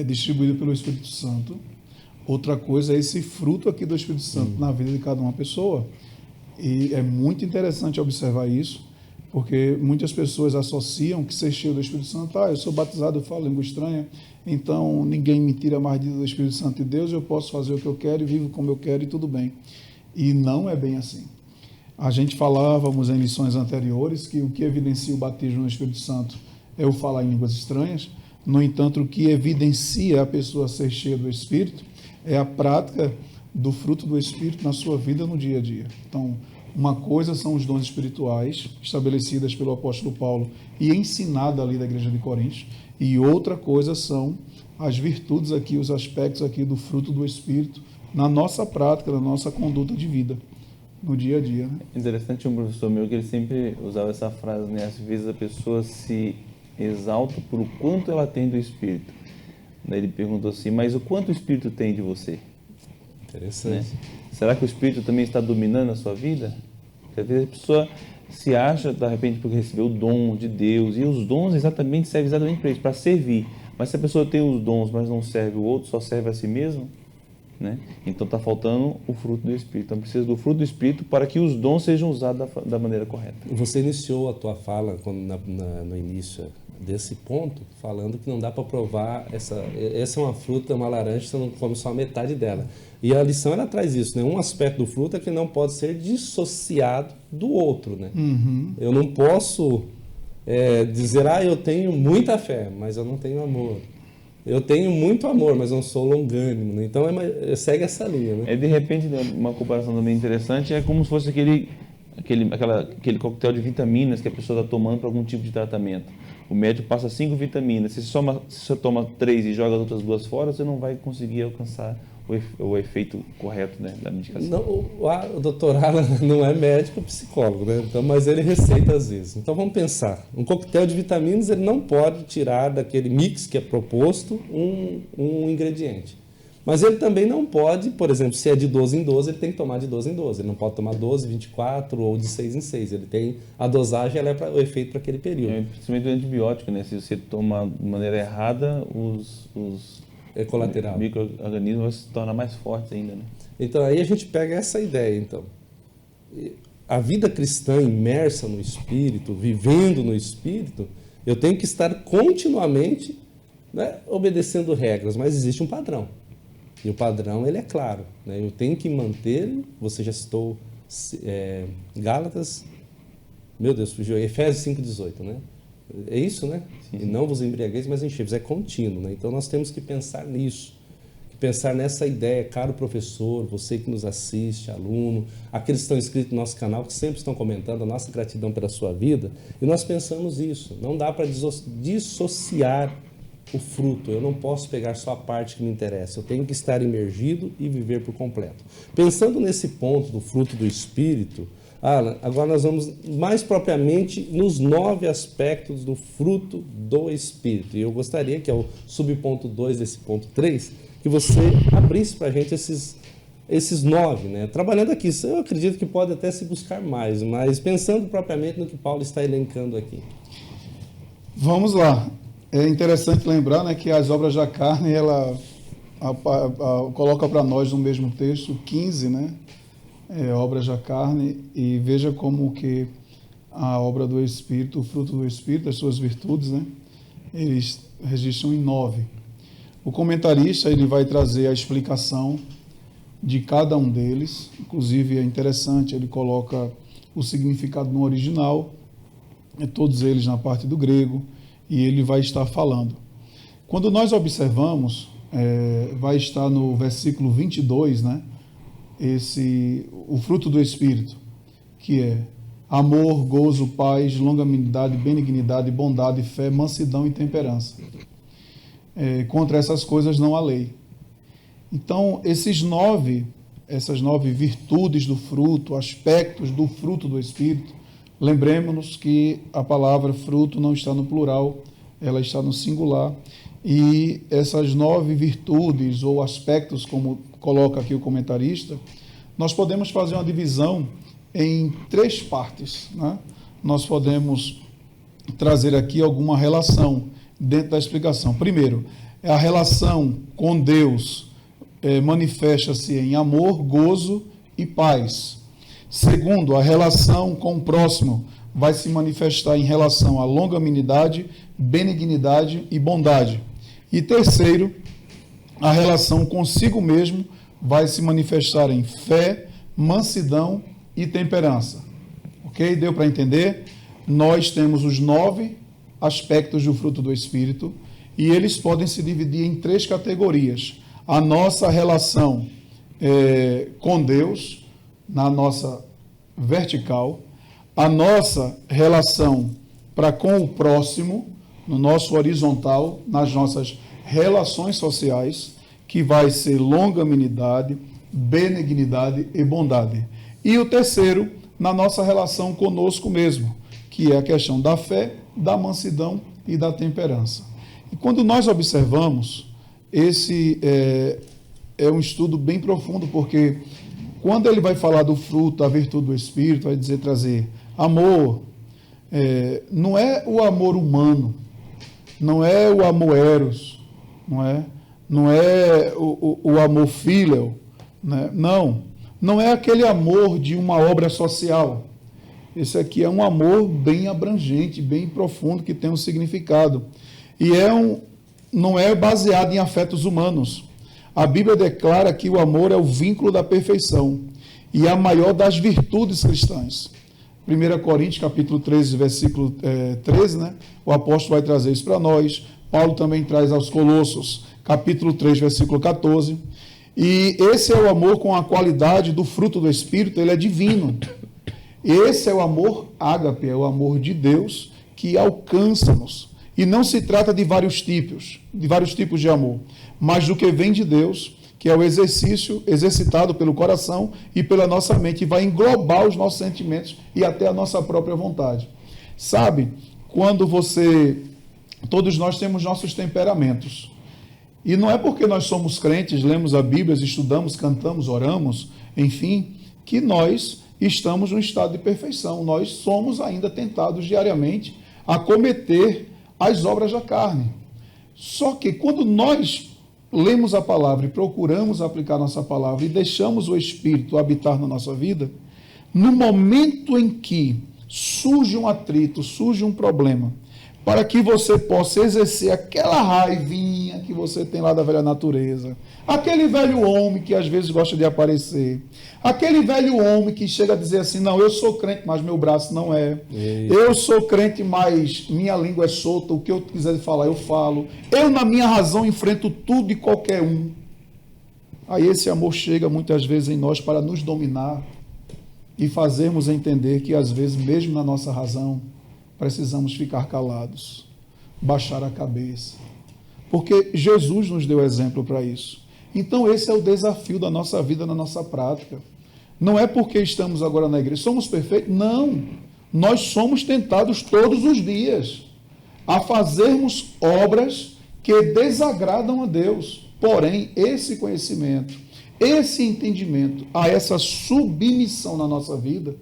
distribuído pelo Espírito Santo. Outra coisa é esse fruto aqui do Espírito Santo na vida de cada uma pessoa. E é muito interessante observar isso, porque muitas pessoas associam que ser cheio do Espírito Santo, eu sou batizado, eu falo língua estranha, então ninguém me tira mais do Espírito Santo de Deus, eu posso fazer o que eu quero e vivo como eu quero e tudo bem. E não é bem assim. A gente falávamos em lições anteriores que o que evidencia o batismo no Espírito Santo é o falar em línguas estranhas. No entanto, o que evidencia a pessoa ser cheia do Espírito é a prática do fruto do Espírito na sua vida no dia a dia. Então, uma coisa são os dons espirituais estabelecidas pelo apóstolo Paulo e ensinada ali da igreja de Coríntios, e outra coisa são as virtudes aqui, os aspectos aqui do fruto do Espírito na nossa prática, na nossa conduta de vida, no dia a dia. Né? Interessante um professor meu que ele sempre usava essa frase, né? Às vezes a pessoa se exalta por o quanto ela tem do Espírito. Daí ele perguntou assim, mas o quanto o Espírito tem de você? Interessante. Né? Será que o Espírito também está dominando a sua vida? Porque às vezes a pessoa se acha, de repente, porque recebeu o dom de Deus, e os dons servem exatamente para isso, para servir. Mas se a pessoa tem os dons, mas não serve o outro, só serve a si mesmo, né? Então está faltando o fruto do Espírito. Então precisa do fruto do Espírito para que os dons sejam usados da maneira correta. Você iniciou a tua fala no início desse ponto, falando que não dá para provar essa é uma fruta, uma laranja, você não come só a metade dela. E a lição ela traz isso, né? Um aspecto do fruto é que não pode ser dissociado do outro, né? Eu não posso dizer, eu tenho muita fé, mas eu não tenho amor. Eu tenho muito amor, mas não sou longânimo, né? Então segue essa linha, né? De repente, uma comparação também interessante é como se fosse aquele coquetel de vitaminas que a pessoa está tomando para algum tipo de tratamento. O médico passa 5 vitaminas. Se você toma 3 e joga as outras 2 fora, você não vai conseguir alcançar o efeito correto, né, da medicação. Não, o doutor Alan não é médico, psicólogo, né? Então, mas ele receita às vezes. Então vamos pensar, um coquetel de vitaminas ele não pode tirar daquele mix que é proposto um ingrediente. Mas ele também não pode, por exemplo, se é de 12 em 12, ele tem que tomar de 12 em 12. Ele não pode tomar 12, 24 ou de 6 em 6. Ele tem a dosagem, ela é o efeito para aquele período. Principalmente o antibiótico, né? Se você tomar de maneira errada, os é colateral. Micro-organismos se tornam mais fortes ainda, né? Então aí a gente pega essa ideia, então. A vida cristã imersa no Espírito, vivendo no Espírito, eu tenho que estar continuamente, né, obedecendo regras, mas existe um padrão. E o padrão ele é claro, né? Eu tenho que manter, você já citou Gálatas, meu Deus, fugiu, Efésios 5,18, né? É isso, né? Sim. E não vos embriagueis, mas enchei-vos. É contínuo, né? Então nós temos que pensar nisso, pensar nessa ideia, caro professor, você que nos assiste, aluno, aqueles que estão inscritos no nosso canal, que sempre estão comentando, a nossa gratidão pela sua vida, e nós pensamos isso, não dá para dissociar o fruto, eu não posso pegar só a parte que me interessa, eu tenho que estar imergido e viver por completo. Pensando nesse ponto do fruto do Espírito, Alan, agora nós vamos mais propriamente nos 9 aspectos do fruto do Espírito. E eu gostaria que é o subponto 2 desse ponto 3, que você abrisse para a gente esses 9, né? Trabalhando aqui, eu acredito que pode até se buscar mais, mas pensando propriamente no que Paulo está elencando aqui. Vamos lá. É interessante lembrar, né, que as obras da carne, ela coloca para nós no mesmo texto 15, né? Obras da carne, e veja como que a obra do Espírito, o fruto do Espírito, as suas virtudes, né, eles registram em 9. O comentarista ele vai trazer a explicação de cada um deles, inclusive é interessante, ele coloca o significado no original, todos eles na parte do grego, e ele vai estar falando. Quando nós observamos, vai estar no versículo 22, né, o fruto do Espírito, que é amor, gozo, paz, longanimidade, benignidade, bondade, fé, mansidão e temperança. Contra essas coisas não há lei. Então, essas 9 virtudes do fruto, aspectos do fruto do Espírito, lembremos-nos que a palavra fruto não está no plural, ela está no singular, e essas 9 virtudes ou aspectos, como coloca aqui o comentarista, nós podemos fazer uma divisão em 3 partes, né? Nós podemos trazer aqui alguma relação dentro da explicação. Primeiro, a relação com Deus manifesta-se em amor, gozo e paz. Segundo, a relação com o próximo vai se manifestar em relação à longanimidade, benignidade e bondade. E terceiro, a relação consigo mesmo vai se manifestar em fé, mansidão e temperança. Ok? Deu para entender? Nós temos os 9 aspectos do fruto do Espírito e eles podem se dividir em 3 categorias. A nossa relação com Deus, na nossa vertical, a nossa relação para com o próximo, no nosso horizontal, nas nossas relações sociais, que vai ser longanimidade, benignidade e bondade. E o terceiro, na nossa relação conosco mesmo, que é a questão da fé, da mansidão e da temperança. E quando nós observamos, esse é um estudo bem profundo, porque quando ele vai falar do fruto, da virtude do Espírito, vai trazer amor, não é o amor humano, não é o amor eros, não é? não é o amor filial, né? Não é aquele amor de uma obra social. Esse aqui é um amor bem abrangente, bem profundo, que tem um significado. E não é baseado em afetos humanos. A Bíblia declara que o amor é o vínculo da perfeição e a maior das virtudes cristãs. 1 Coríntios, capítulo 13, versículo 13, né? O apóstolo vai trazer isso para nós. Paulo também traz aos Colossos, capítulo 3, versículo 14. E esse é o amor com a qualidade do fruto do Espírito, ele é divino. Esse é o amor ágape, é o amor de Deus que alcança-nos. E não se trata de vários tipos de amor, mas do que vem de Deus, que é o exercício exercitado pelo coração e pela nossa mente, e vai englobar os nossos sentimentos e até a nossa própria vontade. Sabe, todos nós temos nossos temperamentos. E não é porque nós somos crentes, lemos a Bíblia, estudamos, cantamos, oramos, enfim, que nós estamos num estado de perfeição. Nós somos ainda tentados diariamente a cometer as obras da carne. Só que quando nós lemos a palavra e procuramos aplicar nossa palavra e deixamos o Espírito habitar na nossa vida, no momento em que surge um atrito, surge um problema, para que você possa exercer aquela raivinha que você tem lá da velha natureza, aquele velho homem que às vezes gosta de aparecer, aquele velho homem que chega a dizer assim, não, eu sou crente, mas meu braço não é, eu sou crente, mas minha língua é solta, o que eu quiser falar eu falo, eu na minha razão enfrento tudo e qualquer um. Aí esse amor chega muitas vezes em nós para nos dominar e fazermos entender que às vezes mesmo na nossa razão precisamos ficar calados, baixar a cabeça, porque Jesus nos deu exemplo para isso. Então esse é o desafio da nossa vida, na nossa prática. Não é porque estamos agora na igreja, somos perfeitos? Não, nós somos tentados todos os dias a fazermos obras que desagradam a Deus. Porém, esse conhecimento, esse entendimento, a essa submissão na nossa vida,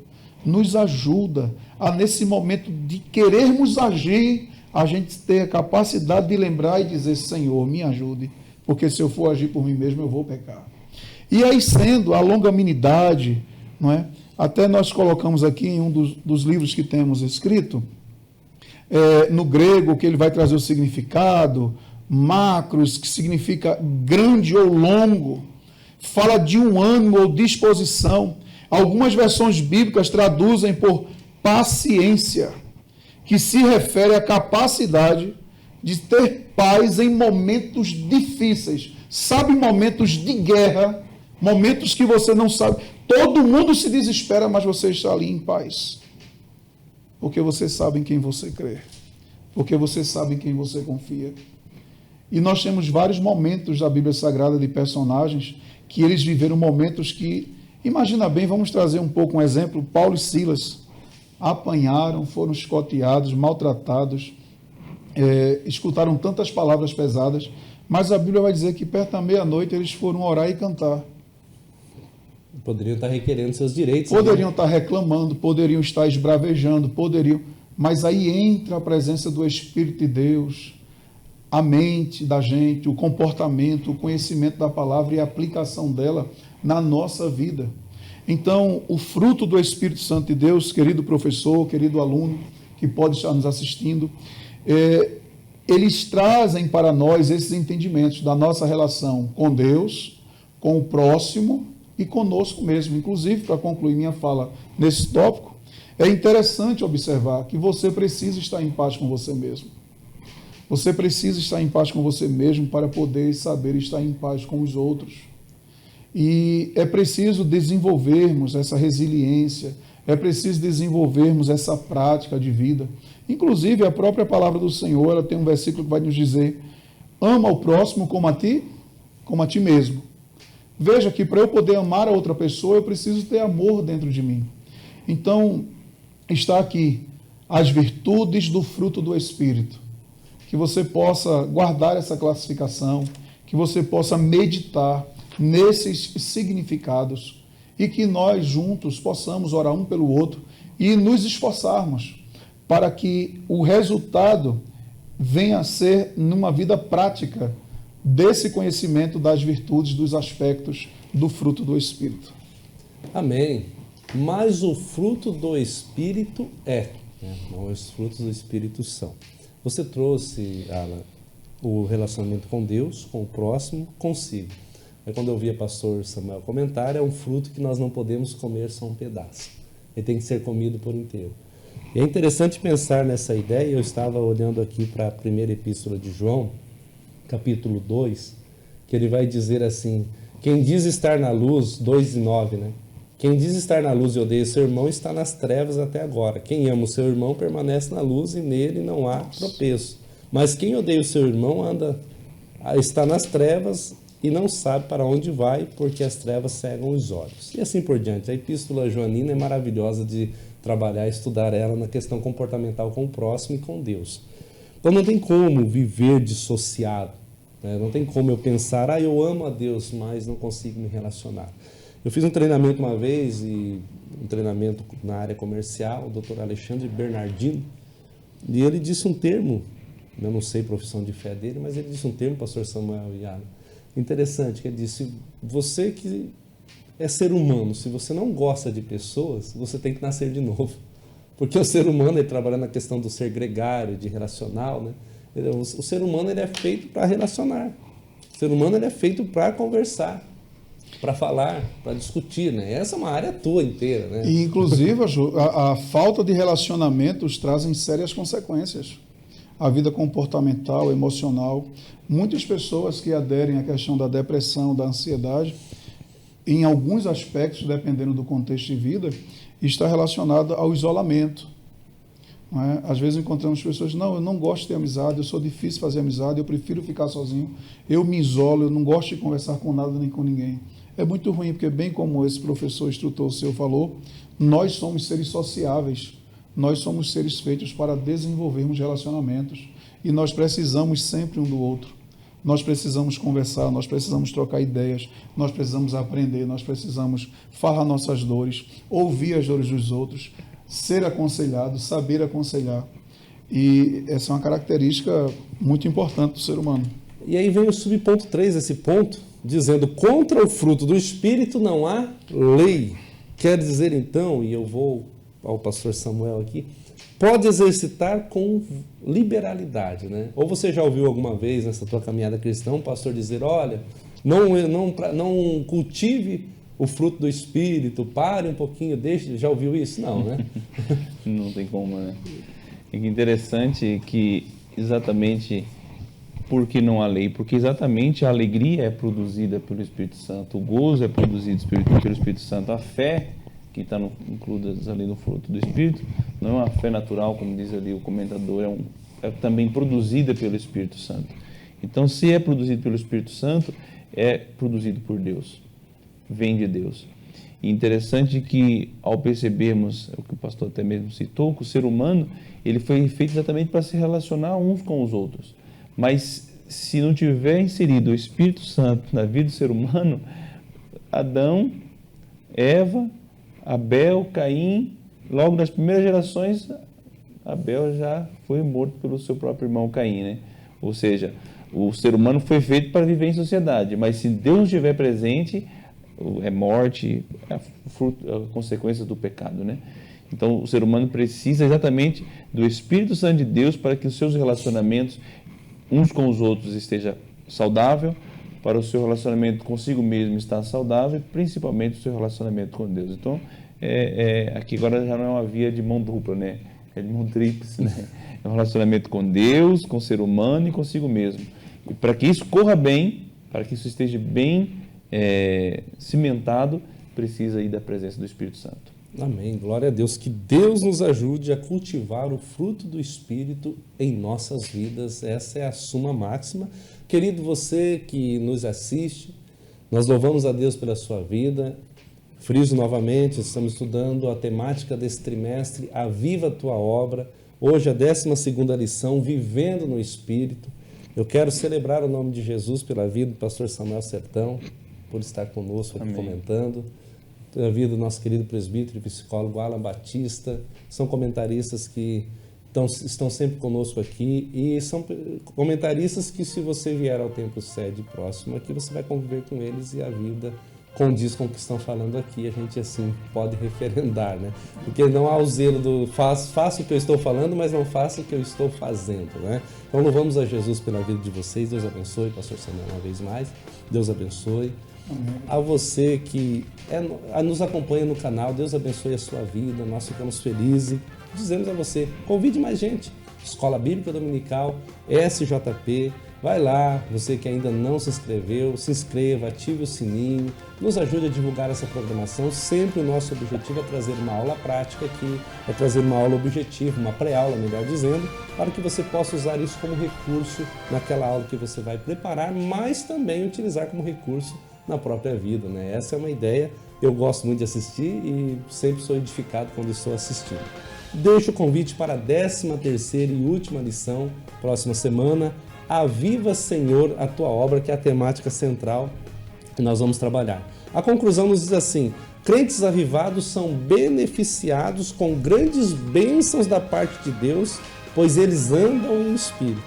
nos ajuda a, nesse momento de querermos agir, a gente ter a capacidade de lembrar e dizer, Senhor, me ajude, porque se eu for agir por mim mesmo, eu vou pecar. E aí sendo a longanimidade, não é? Até nós colocamos aqui em um dos livros que temos escrito, no grego, que ele vai trazer o significado, macros, que significa grande ou longo, fala de um ânimo ou disposição. Algumas versões bíblicas traduzem por paciência, que se refere à capacidade de ter paz em momentos difíceis. Sabe, momentos de guerra, momentos que você não sabe, todo mundo se desespera, mas você está ali em paz. Porque você sabe em quem você crê, porque você sabe em quem você confia. E nós temos vários momentos da Bíblia Sagrada de personagens que eles viveram momentos que, imagina bem, vamos trazer um pouco um exemplo. Paulo e Silas apanharam, foram escoteados, maltratados, escutaram tantas palavras pesadas, mas a Bíblia vai dizer que perto da meia-noite eles foram orar e cantar. Poderiam estar requerendo seus direitos. Poderiam estar reclamando, poderiam estar esbravejando, mas aí entra a presença do Espírito de Deus, a mente da gente, o comportamento, o conhecimento da palavra e a aplicação dela na nossa vida. Então, o fruto do Espírito Santo de Deus, querido professor, querido aluno, que pode estar nos assistindo, eles trazem para nós esses entendimentos da nossa relação com Deus, com o próximo e conosco mesmo. Inclusive, para concluir minha fala nesse tópico, é interessante observar que você precisa estar em paz com você mesmo. Você precisa estar em paz com você mesmo para poder saber estar em paz com os outros. E é preciso desenvolvermos essa resiliência, é preciso desenvolvermos essa prática de vida. Inclusive, a própria palavra do Senhor, ela tem um versículo que vai nos dizer, ama o próximo como a ti mesmo. Veja que para eu poder amar a outra pessoa, eu preciso ter amor dentro de mim. Então, está aqui as virtudes do fruto do Espírito. Que você possa guardar essa classificação, que você possa meditar nesses significados e que nós juntos possamos orar um pelo outro e nos esforçarmos para que o resultado venha a ser numa vida prática desse conhecimento das virtudes, dos aspectos do fruto do Espírito. Amém. Mas o fruto do Espírito não os frutos do Espírito são. Você trouxe, Alan, o relacionamento com Deus, com o próximo, consigo. Aí quando eu via o pastor Samuel comentar, é um fruto que nós não podemos comer só um pedaço. Ele tem que ser comido por inteiro. E é interessante pensar nessa ideia. Eu estava olhando aqui para a primeira epístola de João, capítulo 2, que ele vai dizer assim: quem diz estar na luz, 2:9, né? Quem diz estar na luz e odeia seu irmão está nas trevas até agora. Quem ama o seu irmão permanece na luz e nele não há tropeço. Mas quem odeia o seu irmão está nas trevas e não sabe para onde vai, porque as trevas cegam os olhos. E assim por diante. A epístola joanina é maravilhosa de trabalhar, estudar ela na questão comportamental com o próximo e com Deus. Então não tem como viver dissociado, né? Não tem como eu pensar, eu amo a Deus, mas não consigo me relacionar. Eu fiz um treinamento uma vez, um treinamento na área comercial, o Dr. Alexandre Bernardino, e ele disse um termo, eu não sei a profissão de fé dele, mas ele disse um termo, pastor Samuel e Alan, interessante, que ele disse: você que é ser humano, se você não gosta de pessoas, você tem que nascer de novo. Porque o ser humano, ele trabalha na questão do ser gregário, de relacional, né? O ser humano, ele é feito para relacionar. O ser humano, ele é feito para conversar, para falar, para discutir, né? Essa é uma área tua inteira, né? E, inclusive, a falta de relacionamentos trazem sérias consequências. A vida comportamental, emocional. Muitas pessoas que aderem à questão da depressão, da ansiedade, em alguns aspectos, dependendo do contexto de vida, está relacionada ao isolamento. Não é? Às vezes encontramos pessoas: não, eu não gosto de ter amizade, eu sou difícil fazer amizade, eu prefiro ficar sozinho, eu me isolo, eu não gosto de conversar com nada nem com ninguém. É muito ruim, porque bem como esse professor instrutor seu falou, nós somos seres sociáveis, nós somos seres feitos para desenvolvermos relacionamentos e nós precisamos sempre um do outro. Nós precisamos conversar, nós precisamos trocar ideias, nós precisamos aprender, nós precisamos falar nossas dores, ouvir as dores dos outros, ser aconselhado, saber aconselhar. E essa é uma característica muito importante do ser humano. E aí vem o subponto 3, esse ponto, dizendo: contra o fruto do Espírito não há lei. Quer dizer então, e eu vou ao pastor Samuel aqui, pode exercitar com liberalidade, né? Ou você já ouviu alguma vez nessa tua caminhada cristã um pastor dizer: olha, não cultive o fruto do Espírito, pare um pouquinho, deixe. Já ouviu isso? Não, né? Não tem como, né? E que interessante que exatamente porque não há lei, porque exatamente a alegria é produzida pelo Espírito Santo, o gozo é produzido pelo Espírito Santo, a fé que está incluída ali no fruto do Espírito, não é uma fé natural, como diz ali o comentador, é também produzida pelo Espírito Santo. Então, se é produzido pelo Espírito Santo, é produzido por Deus, vem de Deus. E interessante que, ao percebermos, o que o pastor até mesmo citou, que o ser humano ele foi feito exatamente para se relacionar uns com os outros. Mas, se não tiver inserido o Espírito Santo na vida do ser humano, Adão, Eva, Abel, Caim, logo nas primeiras gerações, Abel já foi morto pelo seu próprio irmão Caim, né? Ou seja, o ser humano foi feito para viver em sociedade, mas se Deus estiver presente, é morte, é a consequência do pecado, né? Então, o ser humano precisa exatamente do Espírito Santo de Deus para que os seus relacionamentos uns com os outros esteja saudável, para o seu relacionamento consigo mesmo estar saudável, principalmente o seu relacionamento com Deus. Então, aqui agora já não é uma via de mão dupla, né? É de mão tríplice, né? É um relacionamento com Deus, com o ser humano e consigo mesmo. E para que isso corra bem, para que isso esteja bem cimentado, precisa aí da presença do Espírito Santo. Amém. Glória a Deus. Que Deus nos ajude a cultivar o fruto do Espírito em nossas vidas. Essa é a suma máxima. Querido, você que nos assiste, nós louvamos a Deus pela sua vida. Friso novamente, estamos estudando a temática desse trimestre, Aviva a Tua Obra. Hoje a 12ª lição, Vivendo no Espírito. Eu quero celebrar o nome de Jesus pela vida do pastor Samuel Sertão, por estar conosco aqui comentando. A vida do nosso querido presbítero e psicólogo Alan Batista. São comentaristas que estão sempre conosco aqui e são comentaristas que, se você vier ao Templo Sede próximo aqui, você vai conviver com eles e a vida condiz com o que estão falando aqui, a gente assim pode referendar, né? Porque não há o zelo do faça o que eu estou falando, mas não faça o que eu estou fazendo, né? Então louvamos a Jesus pela vida de vocês, Deus abençoe, pastor Samuel, uma vez mais, Deus abençoe. Amém. A você que nos acompanha no canal, Deus abençoe a sua vida, nós ficamos felizes, dizemos a você, convide mais gente, Escola Bíblica Dominical, SJP, vai lá, você que ainda não se inscreveu, se inscreva, ative o sininho, nos ajude a divulgar essa programação. Sempre o nosso objetivo é trazer uma aula prática aqui, é trazer uma aula objetiva, uma pré-aula, melhor dizendo, para que você possa usar isso como recurso naquela aula que você vai preparar, mas também utilizar como recurso na própria vida, né? Essa é uma ideia, eu gosto muito de assistir e sempre sou edificado quando estou assistindo. Deixo o convite para a 13ª e última lição, próxima semana, Aviva, Senhor, a Tua Obra, que é a temática central que nós vamos trabalhar. A conclusão nos diz assim: crentes avivados são beneficiados com grandes bênçãos da parte de Deus, pois eles andam em espírito.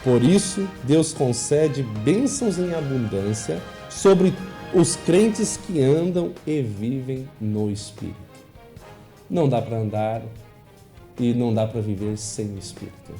Por isso, Deus concede bênçãos em abundância sobre os crentes que andam e vivem no espírito. Não dá para andar e não dá para viver sem o espírito.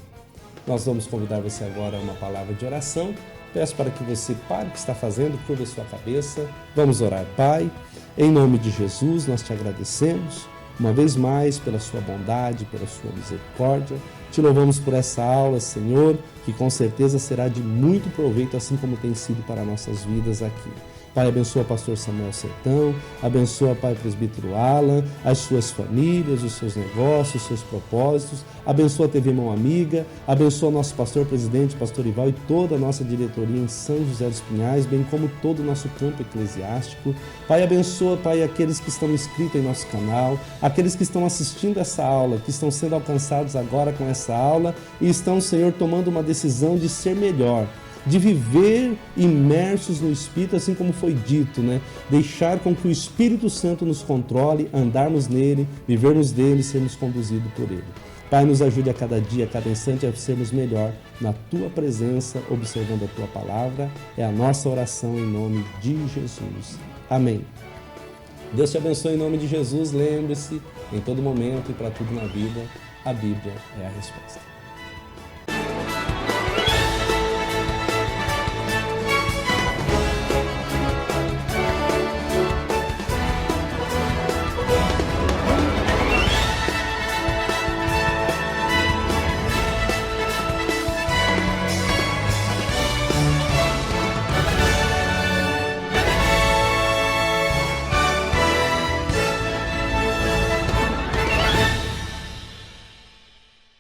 Nós vamos convidar você agora a uma palavra de oração. Peço para que você pare o que está fazendo, curva a sua cabeça. Vamos orar. Pai, em nome de Jesus, nós te agradecemos uma vez mais pela sua bondade, pela sua misericórdia. Te louvamos por essa aula, Senhor, que com certeza será de muito proveito, assim como tem sido para nossas vidas aqui. Pai, abençoa o pastor Samuel Sertão, abençoa, Pai, o presbítero Alan, as suas famílias, os seus negócios, os seus propósitos, abençoa a TV Mão Amiga, abençoa o nosso pastor presidente, pastor Ival, e toda a nossa diretoria em São José dos Pinhais, bem como todo o nosso campo eclesiástico. Pai, abençoa, Pai, aqueles que estão inscritos em nosso canal, aqueles que estão assistindo essa aula, que estão sendo alcançados agora com essa aula e estão, Senhor, tomando uma decisão de ser melhor, de viver imersos no Espírito, assim como foi dito, né? Deixar com que o Espírito Santo nos controle, andarmos nele, vivermos dele, sermos conduzidos por ele. Pai, nos ajude a cada dia, a cada instante a sermos melhor na Tua presença, observando a Tua palavra. É a nossa oração em nome de Jesus. Amém. Deus te abençoe em nome de Jesus. Lembre-se, em todo momento e para tudo na vida, a Bíblia é a resposta.